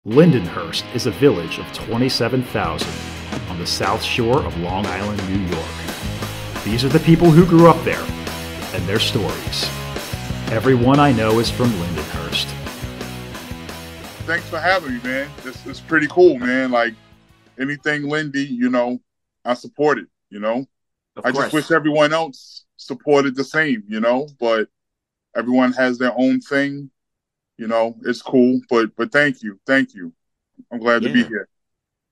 Lindenhurst is a village of 27,000 on the south shore of Long Island, New York. These are the people who grew up there and their stories. Everyone I know is from Lindenhurst. Thanks for having me, man. This is pretty cool, man. Like anything Lindy, I support it, I just wish everyone else supported the same, but everyone has their own thing. It's cool, but thank you. I'm glad to be here.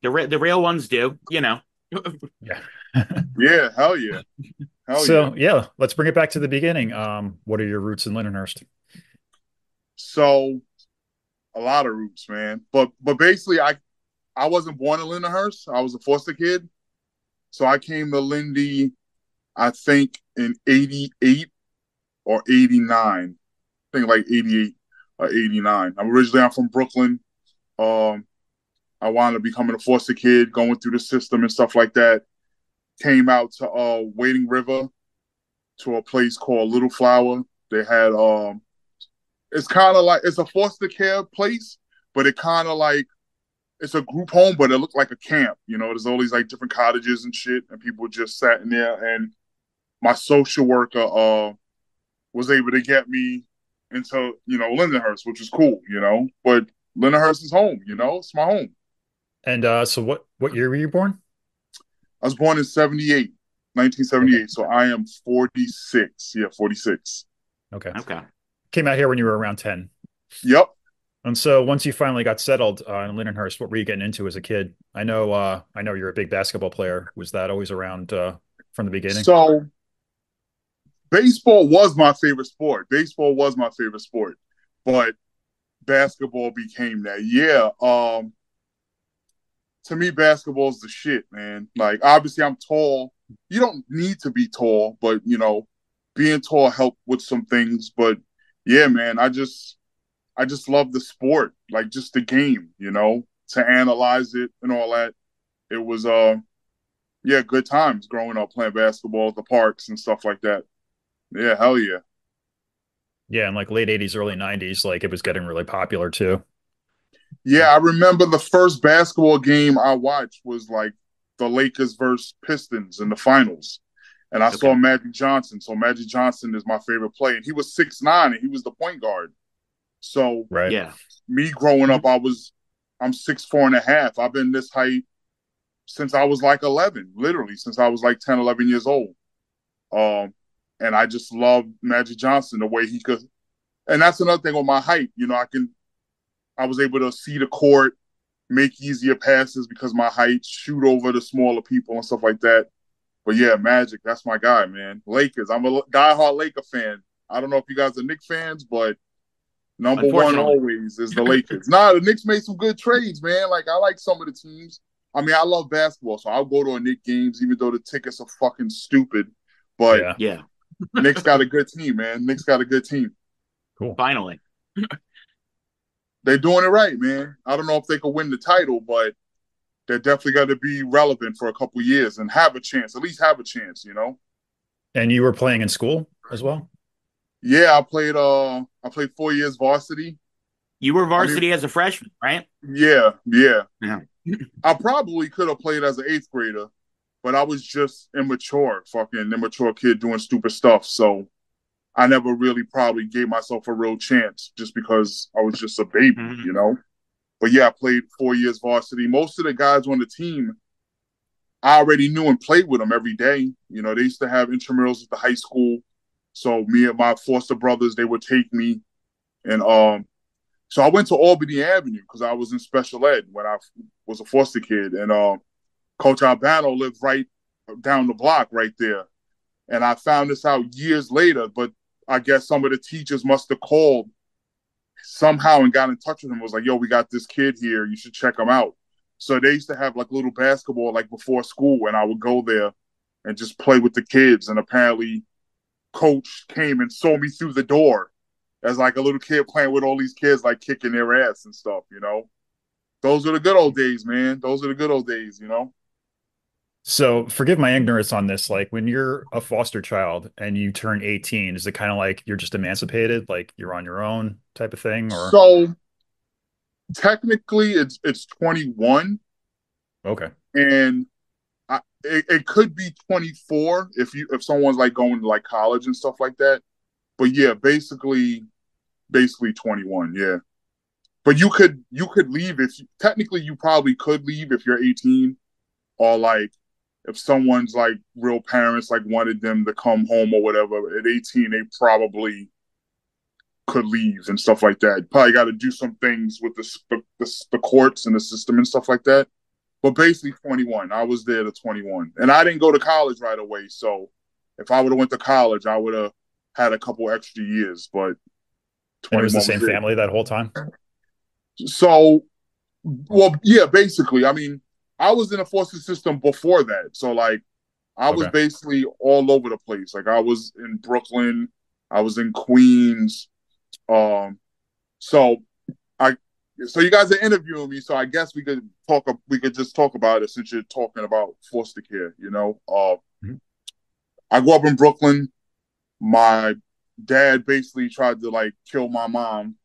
The real ones do, Yeah. Yeah, hell yeah. Let's bring it back to the beginning. What are your roots in Lindenhurst? So a lot of roots, man. But basically I wasn't born in Lindenhurst. I was a foster kid. So I came to Lindy, I think in 88 or 89. I think like 88 or 89. I'm from Brooklyn. I wound up becoming a foster kid, going through the system and stuff like that. Came out to Wading River to a place called Little Flower. They had it's kind of like it's a foster care place, but it kind of like it's a group home, but it looked like a camp. There's all these like different cottages and shit, and people just sat in there. And my social worker was able to get me into Lindenhurst, which is cool. But Lindenhurst is home. It's my home. And so what year were you born? I was born in 1978. Okay. So I am 46. Yeah, 46. Okay. Came out here when you were around 10. Yep. And so once you finally got settled in Lindenhurst, what were you getting into as a kid? I know you're a big basketball player. Was that always around from the beginning? So baseball was my favorite sport. But basketball became that. Yeah. To me, basketball is the shit, man. Like, obviously, I'm tall. You don't need to be tall, but, being tall helped with some things. But, yeah, man, I just love the sport, like just the game, to analyze it and all that. It was, good times growing up playing basketball at the parks and stuff like that. Yeah, hell yeah. Yeah, in like late 80s, early 90s, like it was getting really popular too. Yeah, I remember the first basketball game I watched was like the Lakers versus Pistons in the finals. And I saw Magic Johnson. So Magic Johnson is my favorite player. And he was 6'9" and he was the point guard. So me growing up, I'm 6'4.5". I've been this height since I was like 11, literally since I was like 10, 11 years old. And I just love Magic Johnson, the way he could. And that's another thing with my height. I was able to see the court, make easier passes because my height, shoot over the smaller people and stuff like that. But yeah, Magic, that's my guy, man. Lakers, I'm a diehard Laker fan. I don't know if you guys are Knicks fans, but number one always is the Lakers. The Knicks made some good trades, man. Like, I like some of the teams. I mean, I love basketball, so I'll go to a Knicks games, even though the tickets are fucking stupid. But yeah. Knicks got a good team, man. Knicks got a good team. Cool. Finally. They're doing it right, man. I don't know if they could win the title, but they're definitely got to be relevant for a couple years and at least have a chance, And you were playing in school as well? Yeah, I played 4 years varsity. You were varsity as a freshman, right? Yeah. I probably could have played as an 8th grader, but I was just immature kid doing stupid stuff. So I never really probably gave myself a real chance just because I was just a baby, But yeah, I played 4 years varsity. Most of the guys on the team, I already knew and played with them every day. They used to have intramurals at the high school. So me and my foster brothers, they would take me. And so I went to Albany Avenue because I was in special ed when I was a foster kid. And Coach Albano lived right down the block right there. And I found this out years later, but I guess some of the teachers must have called somehow and got in touch with him. Was like, yo, we got this kid here. You should check him out. So they used to have like little basketball like before school, and I would go there and just play with the kids. And apparently coach came and saw me through the door as like a little kid playing with all these kids, like kicking their ass and stuff, Those are the good old days, man. Those are the good old days, So forgive my ignorance on this. Like when you're a foster child and you turn 18, is it kind of like you're just emancipated, like you're on your own type of thing? Or so technically it's 21, Okay. and it could be 24 if someone's like going to like college and stuff like that. But yeah, basically 21. Yeah, but you could leave if technically you probably could leave if you're 18, or like if someone's like real parents like wanted them to come home or whatever. At 18, they probably could leave and stuff like that. Probably got to do some things with the courts and the system and stuff like that. But basically 21. I was there to 21, and I didn't go to college right away. So if I would have went to college, I would have had a couple extra years. But And it was 21 the was same it. family that whole time? So, well, yeah, basically. I mean, I was in a foster system before that, so like I was Okay. basically all over the place. Like I was in Brooklyn, I was in Queens. Um, so I, so you guys are interviewing me, so I guess we could talk. We could just talk about it since you're talking about foster care. Mhm. I grew up in Brooklyn. My dad basically tried to like kill my mom.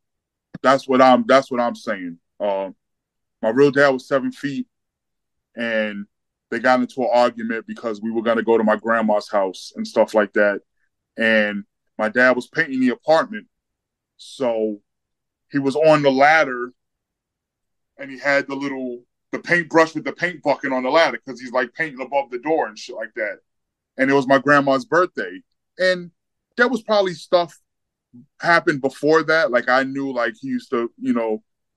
That's what I'm saying. My real dad was 7 feet, and they got into an argument because we were gonna go to my grandma's house and stuff like that. And my dad was painting the apartment, so he was on the ladder, and he had the paintbrush with the paint bucket on the ladder because he's like painting above the door and shit like that. And it was my grandma's birthday, and there was probably stuff happened before that. Like I knew like he used to,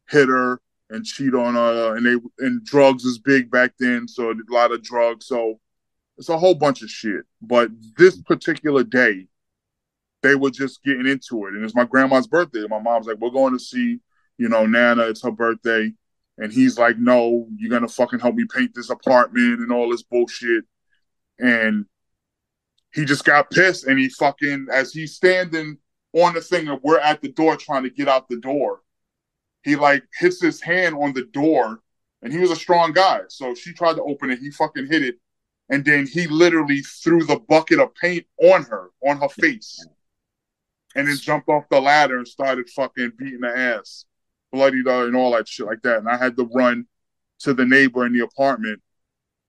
hit her and cheat on her, and drugs was big back then, so a lot of drugs. So it's a whole bunch of shit. But this particular day, they were just getting into it, and it's my grandma's birthday. And my mom's like, "We're going to see, Nana. It's her birthday." And he's like, "No, you're gonna fucking help me paint this apartment and all this bullshit." And he just got pissed, and he fucking, as he's standing on the thing and we're at the door trying to get out the door, he like hits his hand on the door, and he was a strong guy. So she tried to open it, he fucking hit it, and then he literally threw the bucket of paint on her face, and then jumped off the ladder and started fucking beating her ass, bloodied her and all that shit like that. And I had to run to the neighbor in the apartment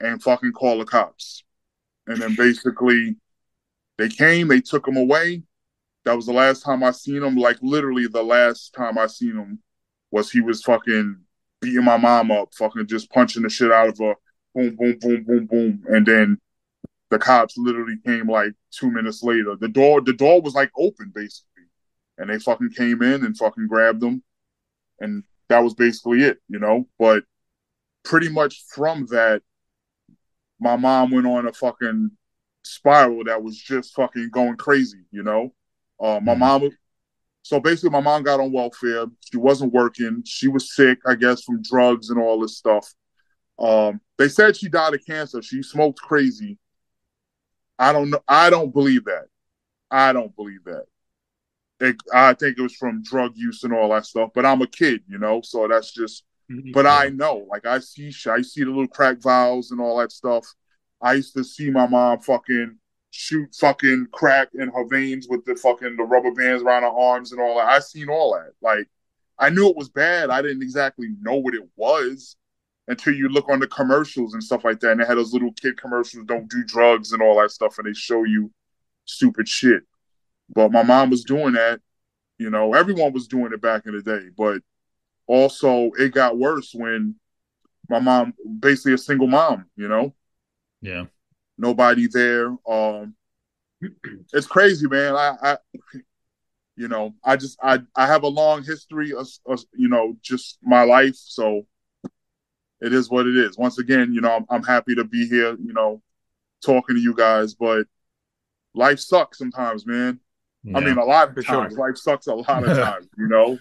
and fucking call the cops. And then basically they came, they took him away. That was the last time I seen him. Like literally the last time I seen him was he was fucking beating my mom up, fucking just punching the shit out of her. Boom, boom, boom, boom, boom. And then the cops literally came like 2 minutes later. The door was like open basically. And they fucking came in and fucking grabbed him. And that was basically it. But pretty much from that, my mom went on a fucking spiral that was just fucking going crazy. My Mhm. mom, so basically my mom got on welfare. She wasn't working. She was sick, I guess, from drugs and all this stuff. They said she died of cancer. She smoked crazy. I don't know. I don't believe that. I don't believe that. I think it was from drug use and all that stuff. But I'm a kid, so that's just. But I Yeah. know, like I see the little crack vials and all that stuff. I used to see my mom fucking shoot fucking crack in her veins with the rubber bands around her arms and all that. I seen all that. Like I knew it was bad. I didn't exactly know what it was until you look on the commercials and stuff like that. And they had those little kid commercials, don't do drugs and all that stuff, and they show you stupid shit. But my mom was doing that. Everyone was doing it back in the day. But also, it got worse when my mom, basically a single mom, Yeah. nobody there. It's crazy, man. I have a long history of just my life. So it is what it is. Once again, I'm happy to be here, talking to you guys, but life sucks sometimes, man. I mean, Yeah. a lot For of sure. times. Life sucks a lot of times,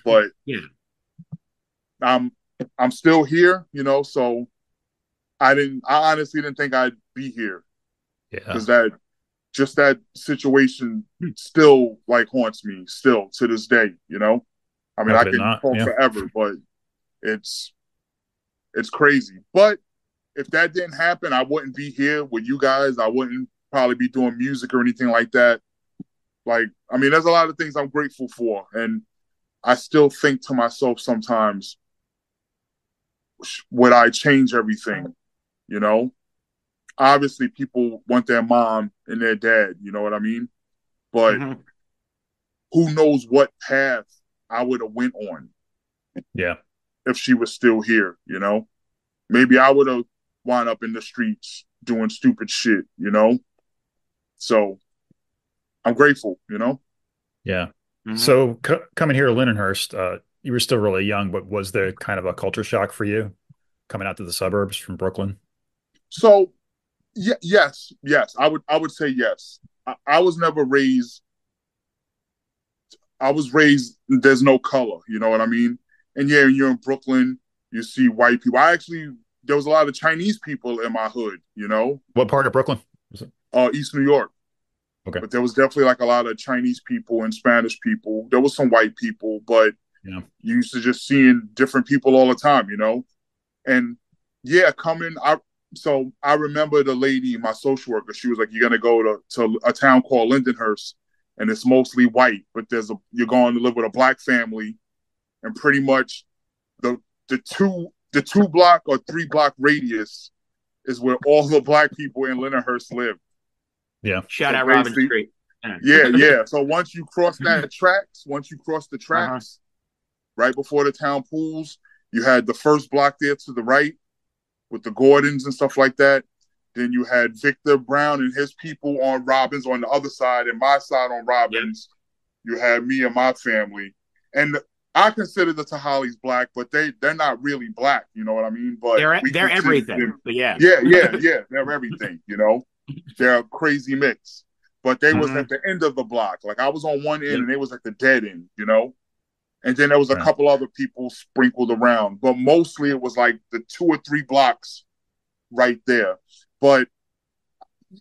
but Yeah. I'm I'm still here, so I honestly didn't think I'd be here Yeah. because that situation still like haunts me still to this day. I mean, How I could it can not? talk Yeah. forever, but it's it's crazy. But if that didn't happen, I wouldn't be here with you guys. I wouldn't probably be doing music or anything like that. Like, I mean, there's a lot of things I'm grateful for, and I still think to myself sometimes, would I change everything? You know, obviously people want their mom and their dad. You know what I mean? But who knows what path I would have went on? Yeah. If she was still here, you know, maybe I would have wound up in the streets doing stupid shit. You know, so I'm grateful. You know. Yeah. So coming here to Lindenhurst, you were still really young, but was there kind of a culture shock for you coming out to the suburbs from Brooklyn? So, yes, I would say yes. I was never raised. I was raised. There's no color. You know what I mean? And yeah, you're in Brooklyn. You see white people. There was a lot of Chinese people in my hood. You know, What part of Brooklyn was it? East New York. Okay. But there was definitely like a lot of Chinese people and Spanish people. There was some white people, but Yeah. you used to just seeing different people all the time, you know? And yeah, so I remember the lady, my social worker, she was like, you're gonna go to a town called Lindenhurst, and it's mostly white, but you're going to live with a black family, and pretty much the two block or 3 block radius is where all the black people in Lindenhurst live. Yeah. Shout out Robin Street. Yeah. So once you cross the tracks, right before the town pools, you had the first block there to the right with the Gordons and stuff like that. Then you had Victor Brown and his people on Robbins on the other side, and my side on Robbins. Yep. You had me and my family. And I consider the Tahalis black, but they're not really black, you know what I mean? But they're everything. But yeah. Yeah. They're everything, you know. They're a crazy mix. But they was at the end of the block. Like I was on one end and they was at the dead end, you know? And then there was a couple other people sprinkled around. But mostly it was like the 2 or 3 blocks right there. But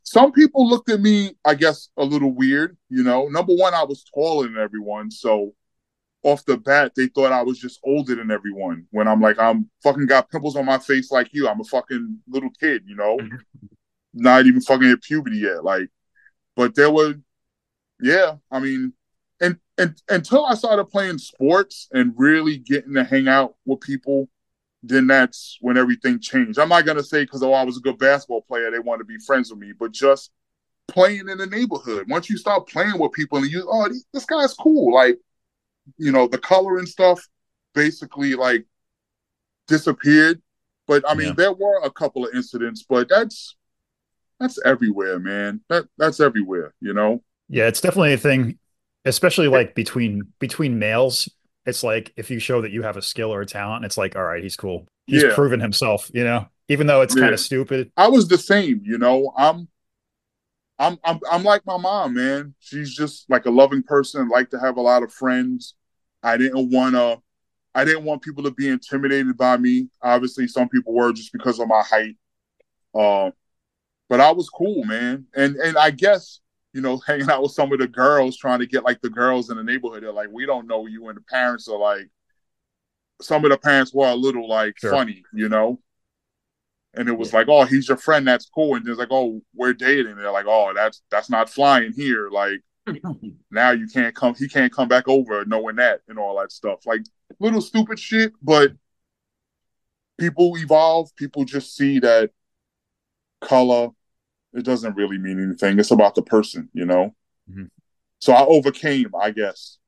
some people looked at me, I guess, a little weird, you know? Number one, I was taller than everyone. So off the bat, they thought I was just older than everyone. When I'm like, I'm fucking got pimples on my face like you. I'm a fucking little kid, you know? Not even fucking hit puberty yet. Like, but there were, yeah, I mean, and until I started playing sports and really getting to hang out with people, then that's when everything changed. I'm not going to say because, I was a good basketball player, they want to be friends with me, but just playing in the neighborhood. Once you start playing with people and this guy's cool. Like, you know, the color and stuff basically like disappeared. But I mean, there were a couple of incidents, but that's everywhere, man. That's everywhere, you know? Yeah, it's definitely a thing, especially like between males. It's like if you show that you have a skill or a talent, it's like, all right, he's cool. He's proven himself, you know, even though it's kind of stupid. I was the same, you know. I'm like my mom, man. She's just like a loving person, like to have a lot of friends. I didn't want people to be intimidated by me. Obviously, some people were just because of my height. But I was cool, man. And I guess, you know, hanging out with some of the girls, trying to get like the girls in the neighborhood, they're like, we don't know you. And the parents are like, some of the parents were a little like funny, you know? And it was like, oh, he's your friend. That's cool. And there's like, oh, we're dating. And they're like, oh, that's not flying here. Like now he can't come back over knowing that and all that stuff. Like little stupid shit, but people evolve. People just see that color, it doesn't really mean anything. It's about the person, you know? So I overcame, I guess.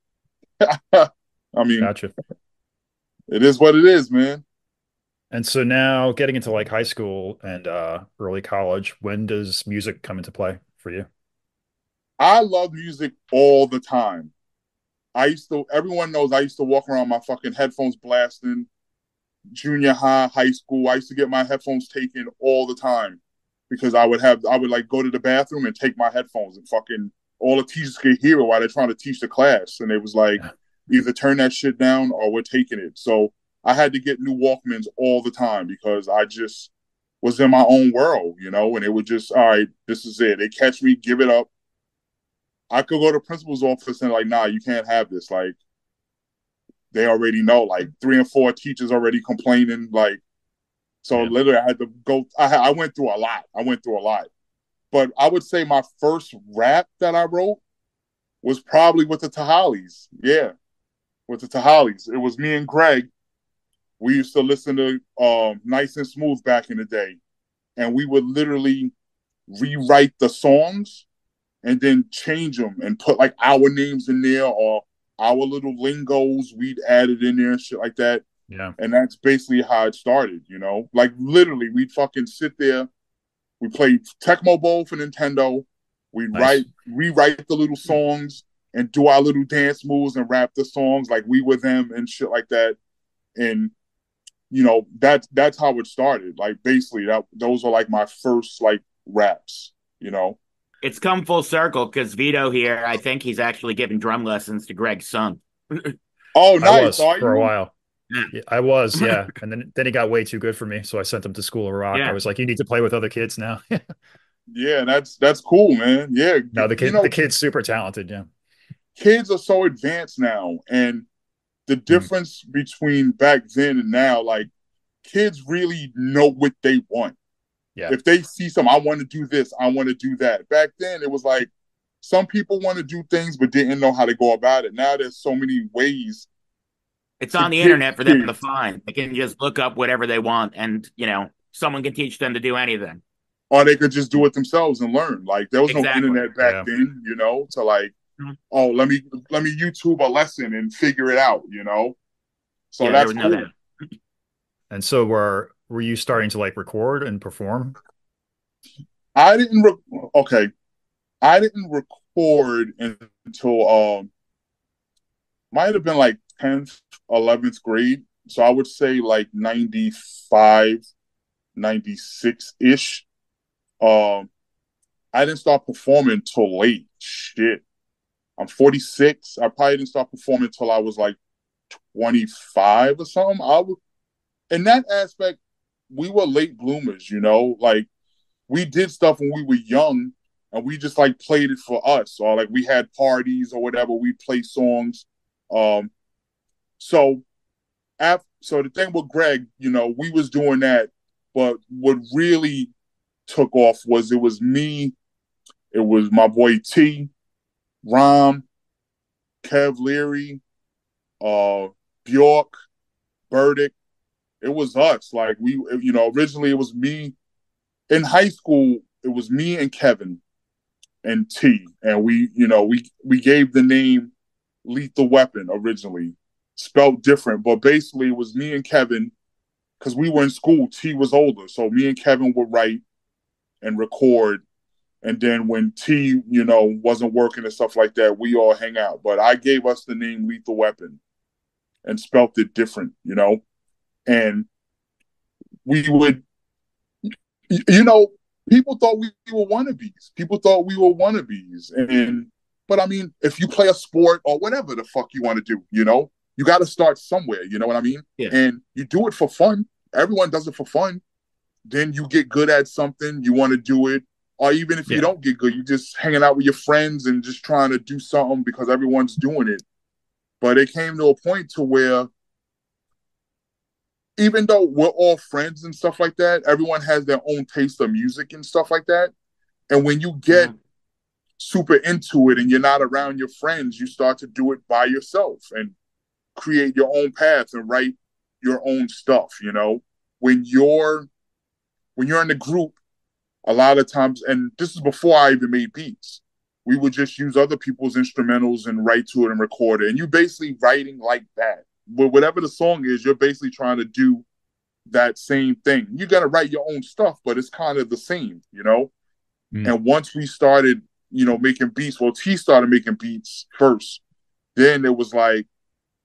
I mean, gotcha. It is what it is, man. And so now getting into like high school and early college, when does music come into play for you? I love music all the time. Everyone knows I used to walk around my fucking headphones blasting. Junior high, high school, I used to get my headphones taken all the time because I would like go to the bathroom and take my headphones and fucking all the teachers could hear it while they're trying to teach the class. And it was like, either turn that shit down or we're taking it. So I had to get new Walkmans all the time because I just was in my own world, you know, and it would just, all right, this is it. They catch me, give it up. I could go to principal's office and like, nah, you can't have this. Like, they already know, like 3 and 4 teachers already complaining. Like, so literally I had to go, I went through a lot. But I would say my first rap that I wrote was probably with the Tahalis. Yeah, with the Tahalis. It was me and Greg. We used to listen to Nice and Smooth back in the day, and we would literally rewrite the songs and then change them and put like our names in there or our little lingos we'd added in there and shit like that. Yeah. And that's basically how it started, you know? Like literally we'd fucking sit there. We played Tecmo Bowl for Nintendo. We'd rewrite the little songs and do our little dance moves and rap the songs like we were them and shit like that. And you know, that's how it started. Like basically those are like my first like raps, you know. It's come full circle because Vito here, I think he's actually giving drum lessons to Greg's son. Oh, nice. I was for a while. Yeah, I was, yeah. And then he got way too good for me, so I sent him to School of Rock. Yeah. I was like, you need to play with other kids now. Yeah, that's cool, man. Yeah. No, the kid's super talented, yeah. Kids are so advanced now, and the difference between back then and now, like kids really know what they want. Yeah. If they see something, I want to do this, I want to do that. Back then, it was like some people want to do things but didn't know how to go about it. Now there's so many ways. It's on the internet for them to find. They can just look up whatever they want, and you know, someone can teach them to do anything. Or they could just do it themselves and learn. Like there was no internet back then, you know, to like, oh, let me YouTube a lesson and figure it out, you know. So that's cool. That. And so were you starting to like record and perform? I didn't record until might have been like 10th, 11th grade. So I would say like 95, 96-ish. I didn't start performing till late. Shit. I'm 46. I probably didn't start performing till I was like 25 or something. In that aspect, we were late bloomers, you know? Like, we did stuff when we were young, and we just, like, played it for us. Or, like, we had parties or whatever. We'd play songs. So the thing with Greg, you know, we was doing that. But what really took off was it was me, it was my boy T, Rom, Kev Leary, Bjork, Burdick. It was us. Like we, you know, originally it was me. In high school, it was me and Kevin and T. And we, you know, we gave the name Lethal Weapon originally, spelled different, but basically it was me and Kevin because we were in school. T was older. So me and Kevin would write and record. And then when T, you know, wasn't working and stuff like that, we all hang out. But I gave us the name Lethal Weapon and spelt it different, you know? And we would, you know, people thought we were wannabes. But I mean, if you play a sport or whatever the fuck you want to do, you know, you got to start somewhere, you know what I mean? Yeah. And you do it for fun. Everyone does it for fun. Then you get good at something, you want to do it. Or even if you don't get good, you're just hanging out with your friends and just trying to do something because everyone's doing it. But it came to a point to where even though we're all friends and stuff like that, everyone has their own taste of music and stuff like that. And when you get super into it and you're not around your friends, you start to do it by yourself and create your own path and write your own stuff, you know? When you're in the group, a lot of times, and this is before I even made beats, we would just use other people's instrumentals and write to it and record it. And you're basically writing like that. But whatever the song is, you're basically trying to do that same thing. You got to write your own stuff, but it's kind of the same, you know? And once we started, you know, making beats, well, T started making beats first. Then it was like,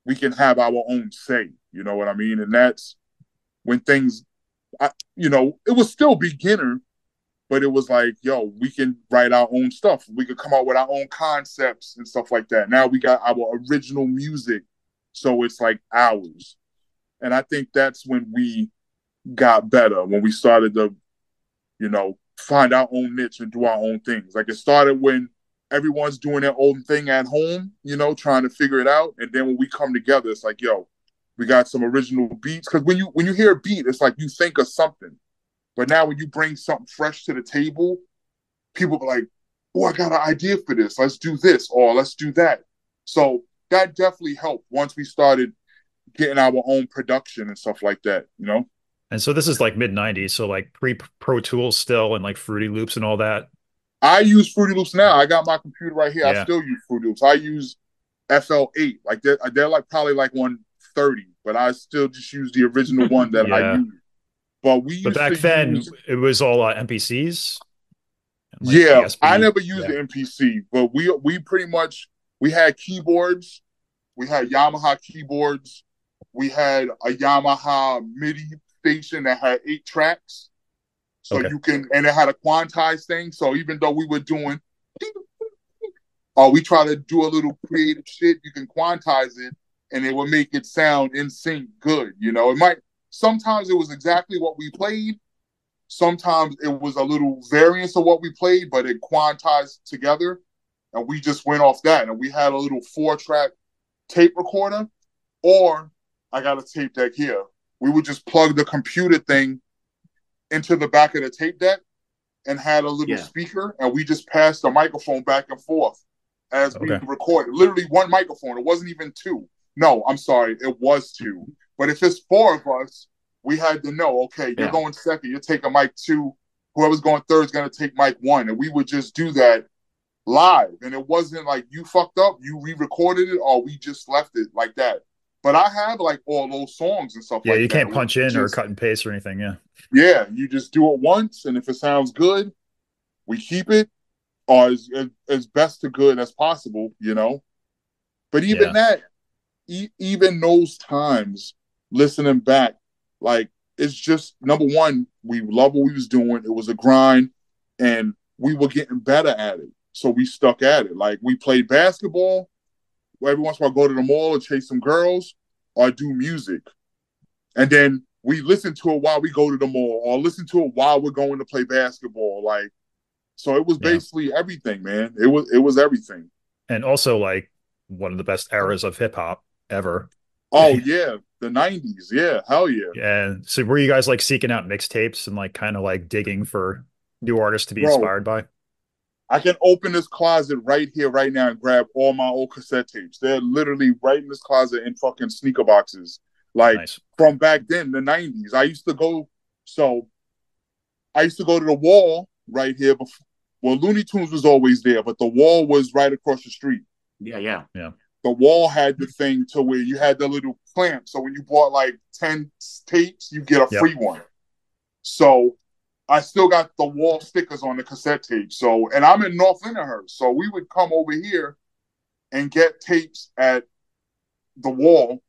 we can have our own say, you know what I mean? And that's when things, you know, it was still beginner, but it was like, yo, we can write our own stuff. We could come out with our own concepts and stuff like that. Now we got our original music, so it's like ours. And I think that's when we got better, when we started to, you know, find our own niche and do our own things. Like it started when everyone's doing their own thing at home, you know, trying to figure it out. And then when we come together, it's like, yo, we got some original beats. Because when you hear a beat, it's like you think of something. But now when you bring something fresh to the table, people are like, oh, I got an idea for this. Let's do this or let's do that. So that definitely helped once we started getting our own production and stuff like that, you know? And so this is like mid 90s, so like pre Pro Tools still and like Fruity Loops and all that. I use Fruity Loops now. I got my computer right here. I Yeah. still use Fruity Loops. I use FL8. Like they're like probably like 130, but I still just use the original one that I Yeah. use. But we But used back to then use it was all MPCs and like yeah, I DSP. never used Yeah. the MPC, but we pretty much we had keyboards. We had Yamaha keyboards. We had a Yamaha MIDI station that had 8 tracks. So Okay. you can, and it had a quantized thing. So even though we were doing, we try to do a little creative shit, you can quantize it and it will make it sound in sync good. You know, it might, sometimes it was exactly what we played. Sometimes it was a little variance of what we played, but it quantized together. And we just went off that. And we had a little 4-track tape recorder, or I got a tape deck here. We would just plug the computer thing into the back of the tape deck and had a little speaker, and we just passed the microphone back and forth as we recorded. Literally one microphone. It wasn't even 2. No, I'm sorry. It was 2. But if it's 4 of us, we had to know, okay, you're going second, you're taking mic 2. Whoever's going third is going to take mic 1. And we would just do that live. And it wasn't like you fucked up, you re-recorded it, or we just left it like that. But I have like all those songs and stuff like that. Yeah, you can't punch in or cut and paste or anything. Yeah. Yeah, you just do it once, and if it sounds good, we keep it, or as best to good as possible, you know. But even that, even those times, listening back, like it's just number one, we love what we was doing. It was a grind, and we were getting better at it, so we stuck at it. Like we played basketball. Every once in a while, go to the mall or chase some girls, or do music, and then we listen to it while we go to the mall, or listen to it while we're going to play basketball. Like, so it was basically everything, man. It was everything. And also like one of the best eras of hip hop ever. Oh yeah, the 90s. Yeah, hell yeah. Yeah. So were you guys like seeking out mixtapes and like kind of like digging for new artists to be inspired by? I can open this closet right here, right now, and grab all my old cassette tapes. They're literally right in this closet in fucking sneaker boxes. Like from back then, the 90s. I used to go to the wall right here before. Well, Looney Tunes was always there, but the wall was right across the street. Yeah. The wall had the thing to where you had the little clamp. So when you bought like 10 tapes, you get a free one. So I still got the wall stickers on the cassette tape. So, and I'm in North Lindenhurst. So we would come over here and get tapes at the wall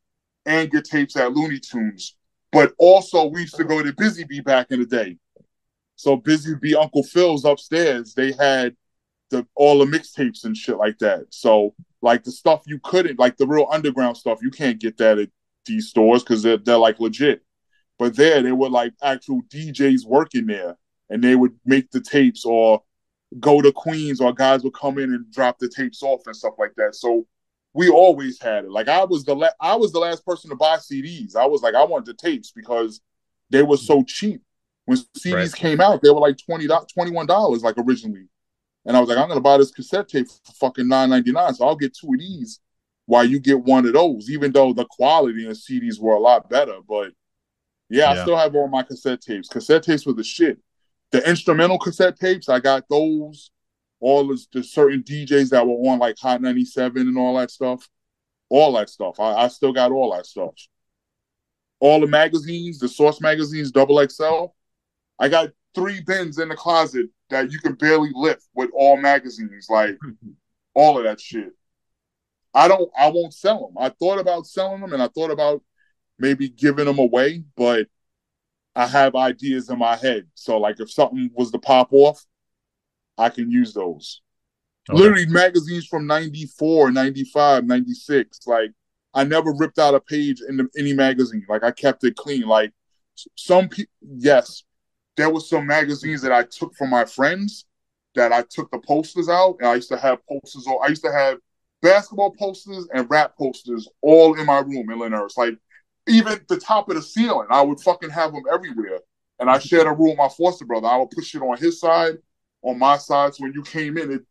and get tapes at Looney Tunes. But also we used to go to Busy Bee back in the day. So Busy Bee, Uncle Phil's upstairs, they had all the mixtapes and shit like that. So like the stuff you couldn't, like the real underground stuff, you can't get that at these stores because they're like legit. But there, they were like actual DJs working there, and they would make the tapes or go to Queens, or guys would come in and drop the tapes off and stuff like that. So we always had it. Like I was the last person to buy CDs. I was like, I wanted the tapes because they were so cheap. When CDs came out, they were like $21 like originally. And I was like, I'm gonna buy this cassette tape for fucking $9.99. So I'll get 2 of these while you get 1 of those, even though the quality in CDs were a lot better. But yeah, I still have all my cassette tapes. Cassette tapes were the shit. The instrumental cassette tapes, I got those. All the certain DJs that were on like Hot 97 and all that stuff. All that stuff. I still got all that stuff. All the magazines, the Source magazines, XXL. I got 3 bins in the closet that you can barely lift with all magazines, like all of that shit. I won't sell them. I thought about selling them, and I thought about maybe giving them away, but I have ideas in my head. So like if something was to pop off, I can use those. Okay. Literally magazines from 94, 95, 96. Like I never ripped out a page in any magazine. Like I kept it clean. Like some people, yes, there were some magazines that I took from my friends that I took the posters out, and I used to have posters. I used to have basketball posters and rap posters all in my room in Lyndhurst. Like even the top of the ceiling, I would fucking have them everywhere. And I shared a room with my foster brother. I would put shit on his side, on my side. So when you came in,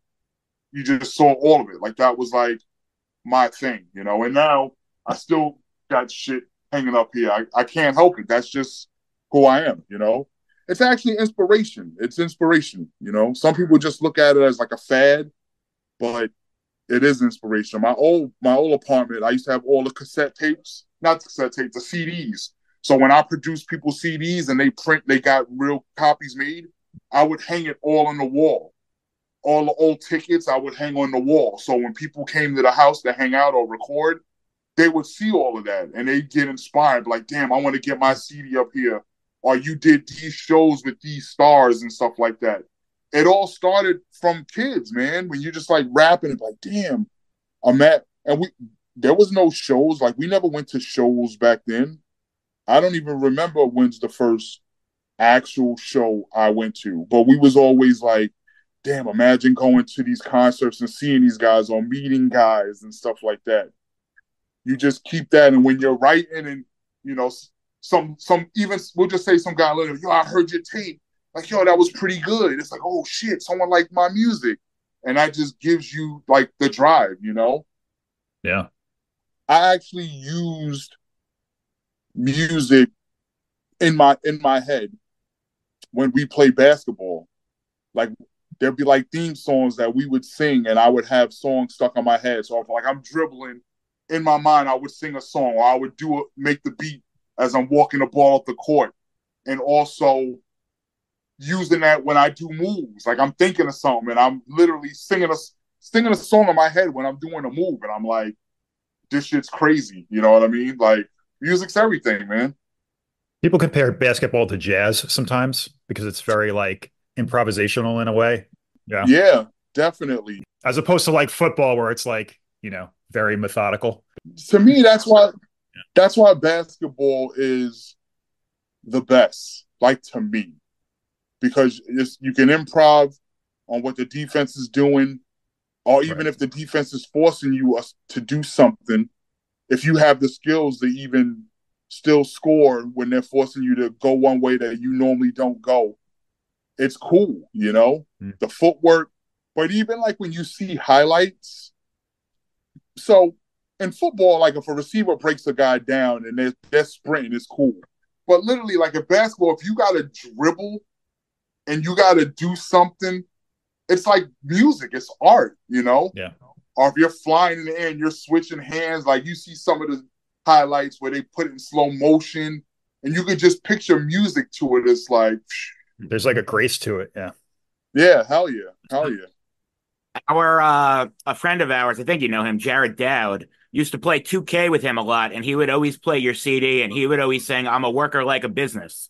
you just saw all of it. Like that was like my thing, you know. And now I still got shit hanging up here. I can't help it. That's just who I am, you know? It's actually inspiration. It's inspiration, you know? Some people just look at it as like a fad, but it is inspiration. My old apartment, I used to have all the cassette tapes, not the cassette tapes, the CDs. So when I produced people's CDs and they got real copies made, I would hang it all on the wall. All the old tickets I would hang on the wall. So when people came to the house to hang out or record, they would see all of that and they'd get inspired. Like, damn, I want to get my CD up here. Or you did these shows with these stars and stuff like that. It all started from kids, man. When you're just like rapping and like, damn, there was no shows. Like we never went to shows back then. I don't even remember when's the first actual show I went to, but we was always like, damn, imagine going to these concerts and seeing these guys or meeting guys and stuff like that. You just keep that. And when you're writing and, you know, some even, we'll just say some guy later, yo, I heard your tape. Like, yo, that was pretty good. It's like, oh shit, someone liked my music. And that just gives you like the drive, you know? Yeah. I actually used music in my head when we played basketball. Like there'd be like theme songs that we would sing and I would have songs stuck on my head. So if like I'm dribbling in my mind, I would sing a song or I would make the beat as I'm walking the ball up the court. And also using that when I do moves. Like I'm thinking of something and I'm literally singing a song in my head when I'm doing a move. And I'm like, this shit's crazy. You know what I mean? Like music's everything, man. People compare basketball to jazz sometimes because it's very like improvisational in a way. Yeah. Yeah, definitely. As opposed to like football where it's like, you know, very methodical. To me, that's why basketball is the best, like to me. Because you can improv on what the defense is doing, or even if the defense is forcing you to do something, if you have the skills to even still score when they're forcing you to go one way that you normally don't go, it's cool, you know? The footwork. But even like when you see highlights, so in football, like if a receiver breaks a guy down and they're sprinting, it's cool. But literally, like in basketball, if you got to dribble and you got to do something, it's like music. It's art, you know? Yeah. Or if you're flying in the air and you're switching hands, like you see some of the highlights where they put it in slow motion and you could just picture music to it. It's like... There's like a grace to it, yeah. Yeah, hell yeah. Hell yeah. A friend of ours, I think you know him, Jared Dowd, used to play 2K with him a lot, and he would always play your CD, and he would always sing, I'm a worker like a business.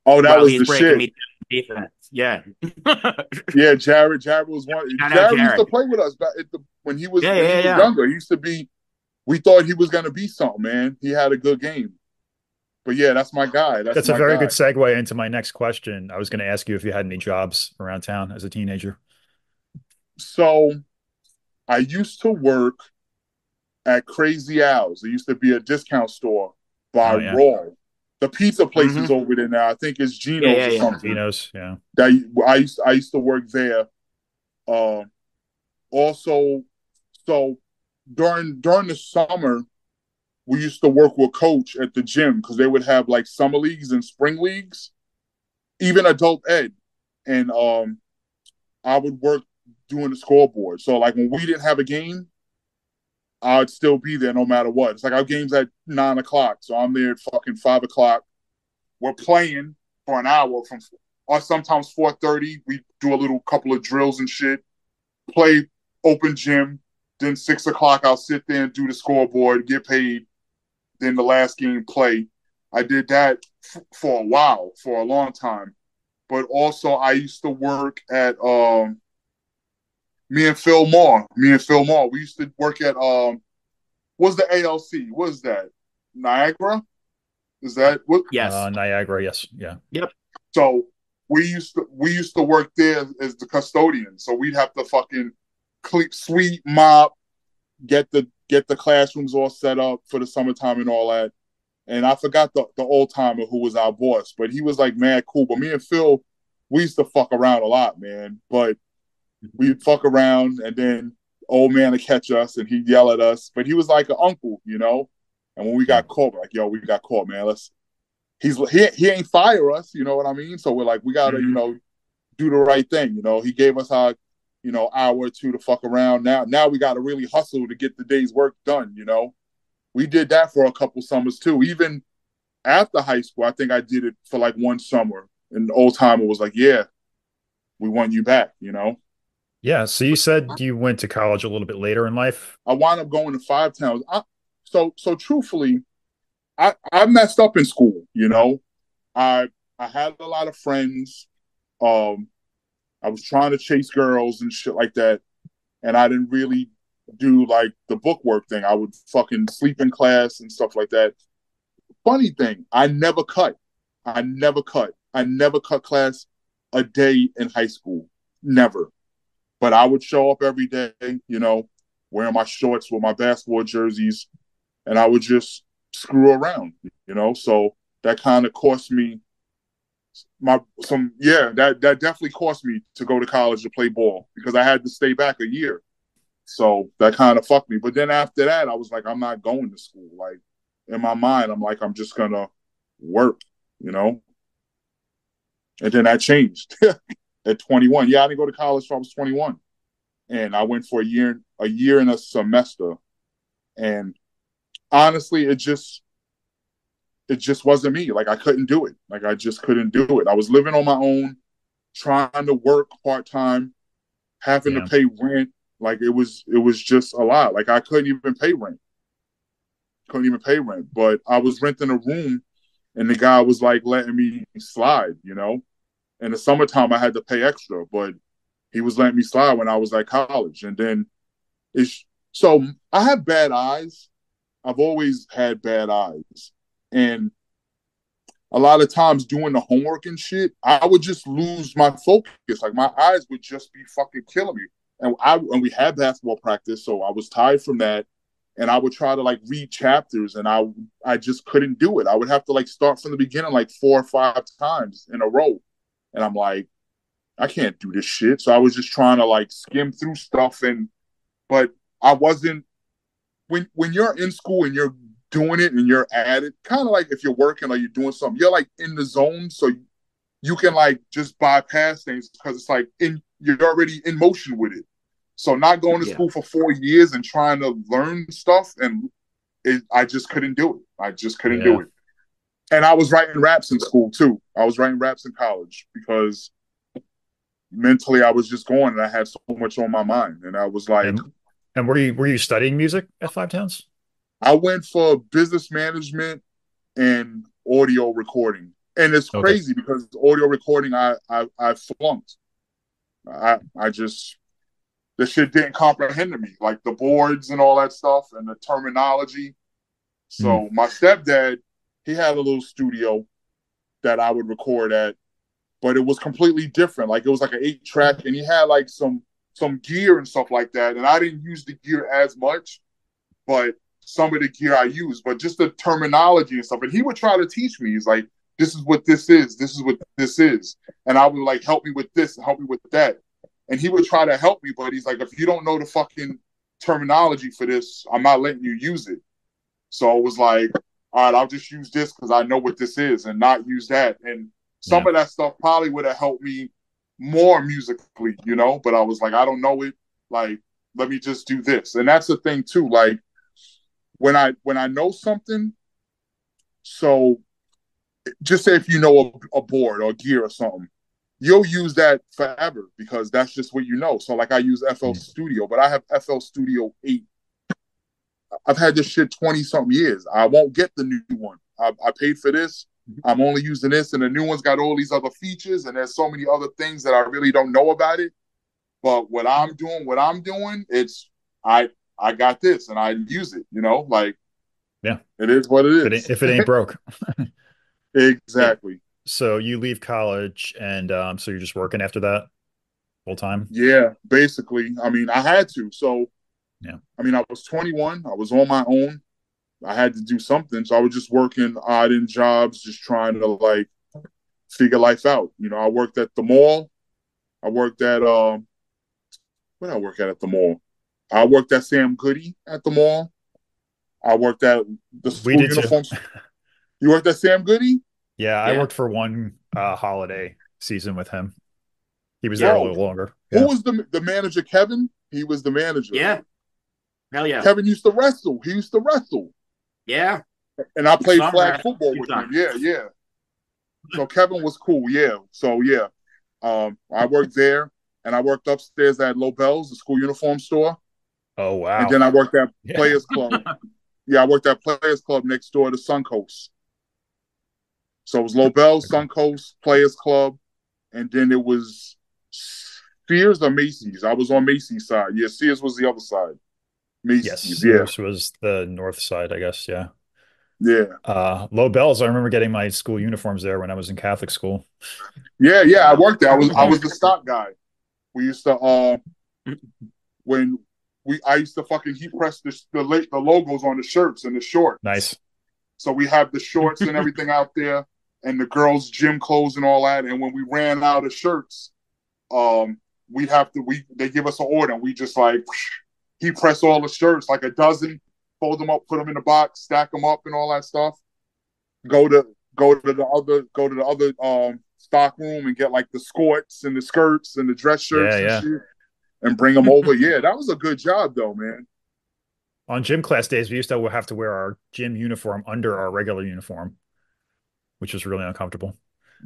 Oh, that was the shit. Defense. Yeah. Yeah, Jared was one. Jared used to play with us when he was younger. He used to be, we thought he was going to be something, man. He had a good game. But yeah, that's my guy. That's a very good segue into my next question. I was going to ask you if you had any jobs around town as a teenager. So I used to work at Crazy Al's. It used to be a discount store by Raw. The pizza place is over there now. I think it's Geno's or something. Geno's, yeah. I used to work there. Also, so during the summer, we used to work with Coach at the gym because they would have like summer leagues and spring leagues, even adult ed. And I would work doing the scoreboard. So like when we didn't have a game, I'd still be there no matter what. It's like our game's at 9 o'clock. So I'm there at fucking 5 o'clock. We're playing for an hour or sometimes 4:30. We do a couple of drills and shit, play open gym. Then 6 o'clock, I'll sit there and do the scoreboard, get paid. Then the last game play. I did that for a while, for a long time. But also I used to work at me and Phil Moore. We used to work at what's the ALC? What is that? Niagara? Is that what? Yes. Niagara, yes. Yeah. Yep. So we used to work there as the custodian. So we'd have to fucking sweep, mop, get the classrooms all set up for the summertime and all that. And I forgot the old timer who was our boss, but he was like mad cool. But me and Phil, we used to fuck around a lot, man. But we'd fuck around and then old man would catch us and he'd yell at us. But he was like an uncle, you know? And when we got caught, we're like, yo, we got caught, man. He ain't fire us, you know what I mean? So we're like, we gotta, do the right thing. He gave us our, hour or two to fuck around. Now we gotta really hustle to get the day's work done, We did that for a couple summers too. Even after high school, I think I did it for like one summer. And the old timer was like, yeah, we want you back, Yeah. So you said you went to college a little bit later in life. I wound up going to Five Towns. So truthfully, I messed up in school, I had a lot of friends. I was trying to chase girls and shit like that. And I didn't really do like the bookwork thing. I would fucking sleep in class and stuff like that. Funny thing, I never cut. I never cut class a day in high school. Never. But I would show up every day, wearing my shorts with my basketball jerseys, and I would just screw around, So that kind of cost me that definitely cost me to go to college to play ball because I had to stay back a year. So that kind of fucked me. But then after that, I was like, I'm not going to school. Like in my mind, I'm like, I'm just gonna work, And then that changed at 21. Yeah, I didn't go to college till I was 21, and I went for a year and a semester. And honestly, it just wasn't me. Like I couldn't do it. Like I just couldn't do it. I was living on my own, trying to work part-time, having to pay rent. Like it was just a lot. Like I couldn't even pay rent. But I was renting a room and the guy was like letting me slide, In the summertime I had to pay extra, but he was letting me slide when I was at college. And then so I have bad eyes. I've always had bad eyes. And a lot of times doing the homework and shit, I would just lose my focus. Like my eyes would just be fucking killing me. And we had basketball practice, so I was tired from that. And I would try to like read chapters, and I just couldn't do it. I would have to like start from the beginning like 4 or 5 times in a row. And I'm like, I can't do this shit. So I was just trying to like skim through stuff, but I wasn't. When you're in school and you're doing it and you're at it, kind of like if you're working or you're doing something, you're like in the zone, so you can like just bypass things because it's like you're already in motion with it. So not going to school for 4 years and trying to learn stuff, and I just couldn't do it. I just couldn't do it. And I was writing raps in school too. I was writing raps in college because mentally I was just going and I had so much on my mind. And I was like, and were you studying music at Five Towns? I went for business management and audio recording. And it's crazy because audio recording I flunked. I just the shit didn't comprehend to me, like the boards and all that stuff and the terminology. So my stepdad, he had a little studio that I would record at, but it was completely different. Like it was like an 8-track, and he had like some gear and stuff like that. And I didn't use the gear as much, but some of the gear I used, but just the terminology and stuff. And he would try to teach me. He's like, this is what this is. This is what this is. And I would like, help me with this and help me with that. And he would try to help me, but he's like, if you don't know the fucking terminology for this, I'm not letting you use it. So it was like, all right, I'll just use this because I know what this is and not use that. And some of that stuff probably would have helped me more musically, but I was like, I don't know it. Like, let me just do this. And that's the thing too. Like when I know something, so just say if you know a board or gear or something, you'll use that forever because that's just what you know. So like I use FL Studio, but I have FL Studio 8. I've had this shit 20-something years. I won't get the new one. I paid for this. I'm only using this, and the new one's got all these other features, and there's so many other things that I really don't know about it. But what I'm doing, it's I got this, and I use it. Like it is what it is. If it ain't broke. Exactly. So you leave college, and so you're just working after that full time? Yeah, basically. I mean, I had to. So, I mean, I was 21. I was on my own. I had to do something. So I was just working odd end jobs, just trying to like figure life out. I worked at the mall. I worked at what did I work at the mall? I worked at Sam Goody at the mall. I worked at the We school did too. uniforms. You worked at Sam Goody? Yeah, I Yeah. worked for one holiday season with him. He was there a Bro, little longer. who Yeah. was the manager? Kevin? He was the manager. Yeah. Hell yeah. Kevin used to wrestle. He used to wrestle. Yeah. And I played Some flag wrestle- football with him. some. Yeah, yeah. So Kevin was cool. Yeah. So yeah. I worked there and I worked upstairs at Lobel's, the school uniform store. Oh wow. And then I worked at Yeah. Players Club. Yeah, I worked at Players Club next door to Suncoast. So it was Lobel's, Suncoast, Players Club, and then it was Sears or Macy's. I was on Macy's side. Yeah, Sears was the other side. Macy's, Yes, yeah. Sears was the north side, I guess. Yeah. Yeah. Lobel's, I remember getting my school uniforms there when I was in Catholic school. Yeah, I worked there. I was the stock guy. We used to I used to fucking heat press the logos on the shirts and the shorts. Nice. So we have the shorts and everything out there, and the girls' gym clothes and all that. And when we ran out of shirts, they give us an order, and we just like heat press all the shirts, like a dozen, fold them up, put them in the box, stack them up, and all that stuff. Go to the other stock room and get like the skirts and the skirts and the dress shirts and shit, and bring them over. Yeah, that was a good job though, man. On gym class days, we used to have to wear our gym uniform under our regular uniform, which was really uncomfortable,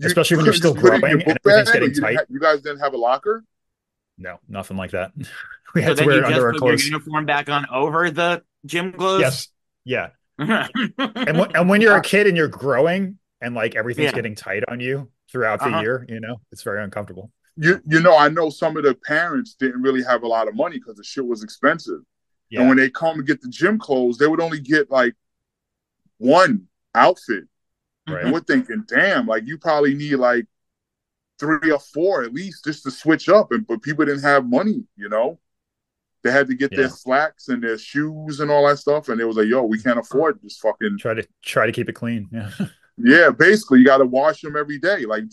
especially when you're still growing and everything's getting tight. You guys didn't have a locker? No, nothing like that. We So had to then wear you it under just our put clothes. your uniform back on over the gym clothes? Yes. Yeah. And when you're a kid and you're growing and like everything's getting tight on you throughout the year, it's very uncomfortable. I know some of the parents didn't really have a lot of money because the shit was expensive. Yeah. And when they come to get the gym clothes, they would only get like one outfit. Right. And we're thinking, damn, like you probably need like 3 or 4 at least just to switch up. But people didn't have money, They had to get their slacks and their shoes and all that stuff. And it was like, yo, we can't afford this fucking. Try to keep it clean. Yeah. Yeah, basically, you got to wash them every day. Like,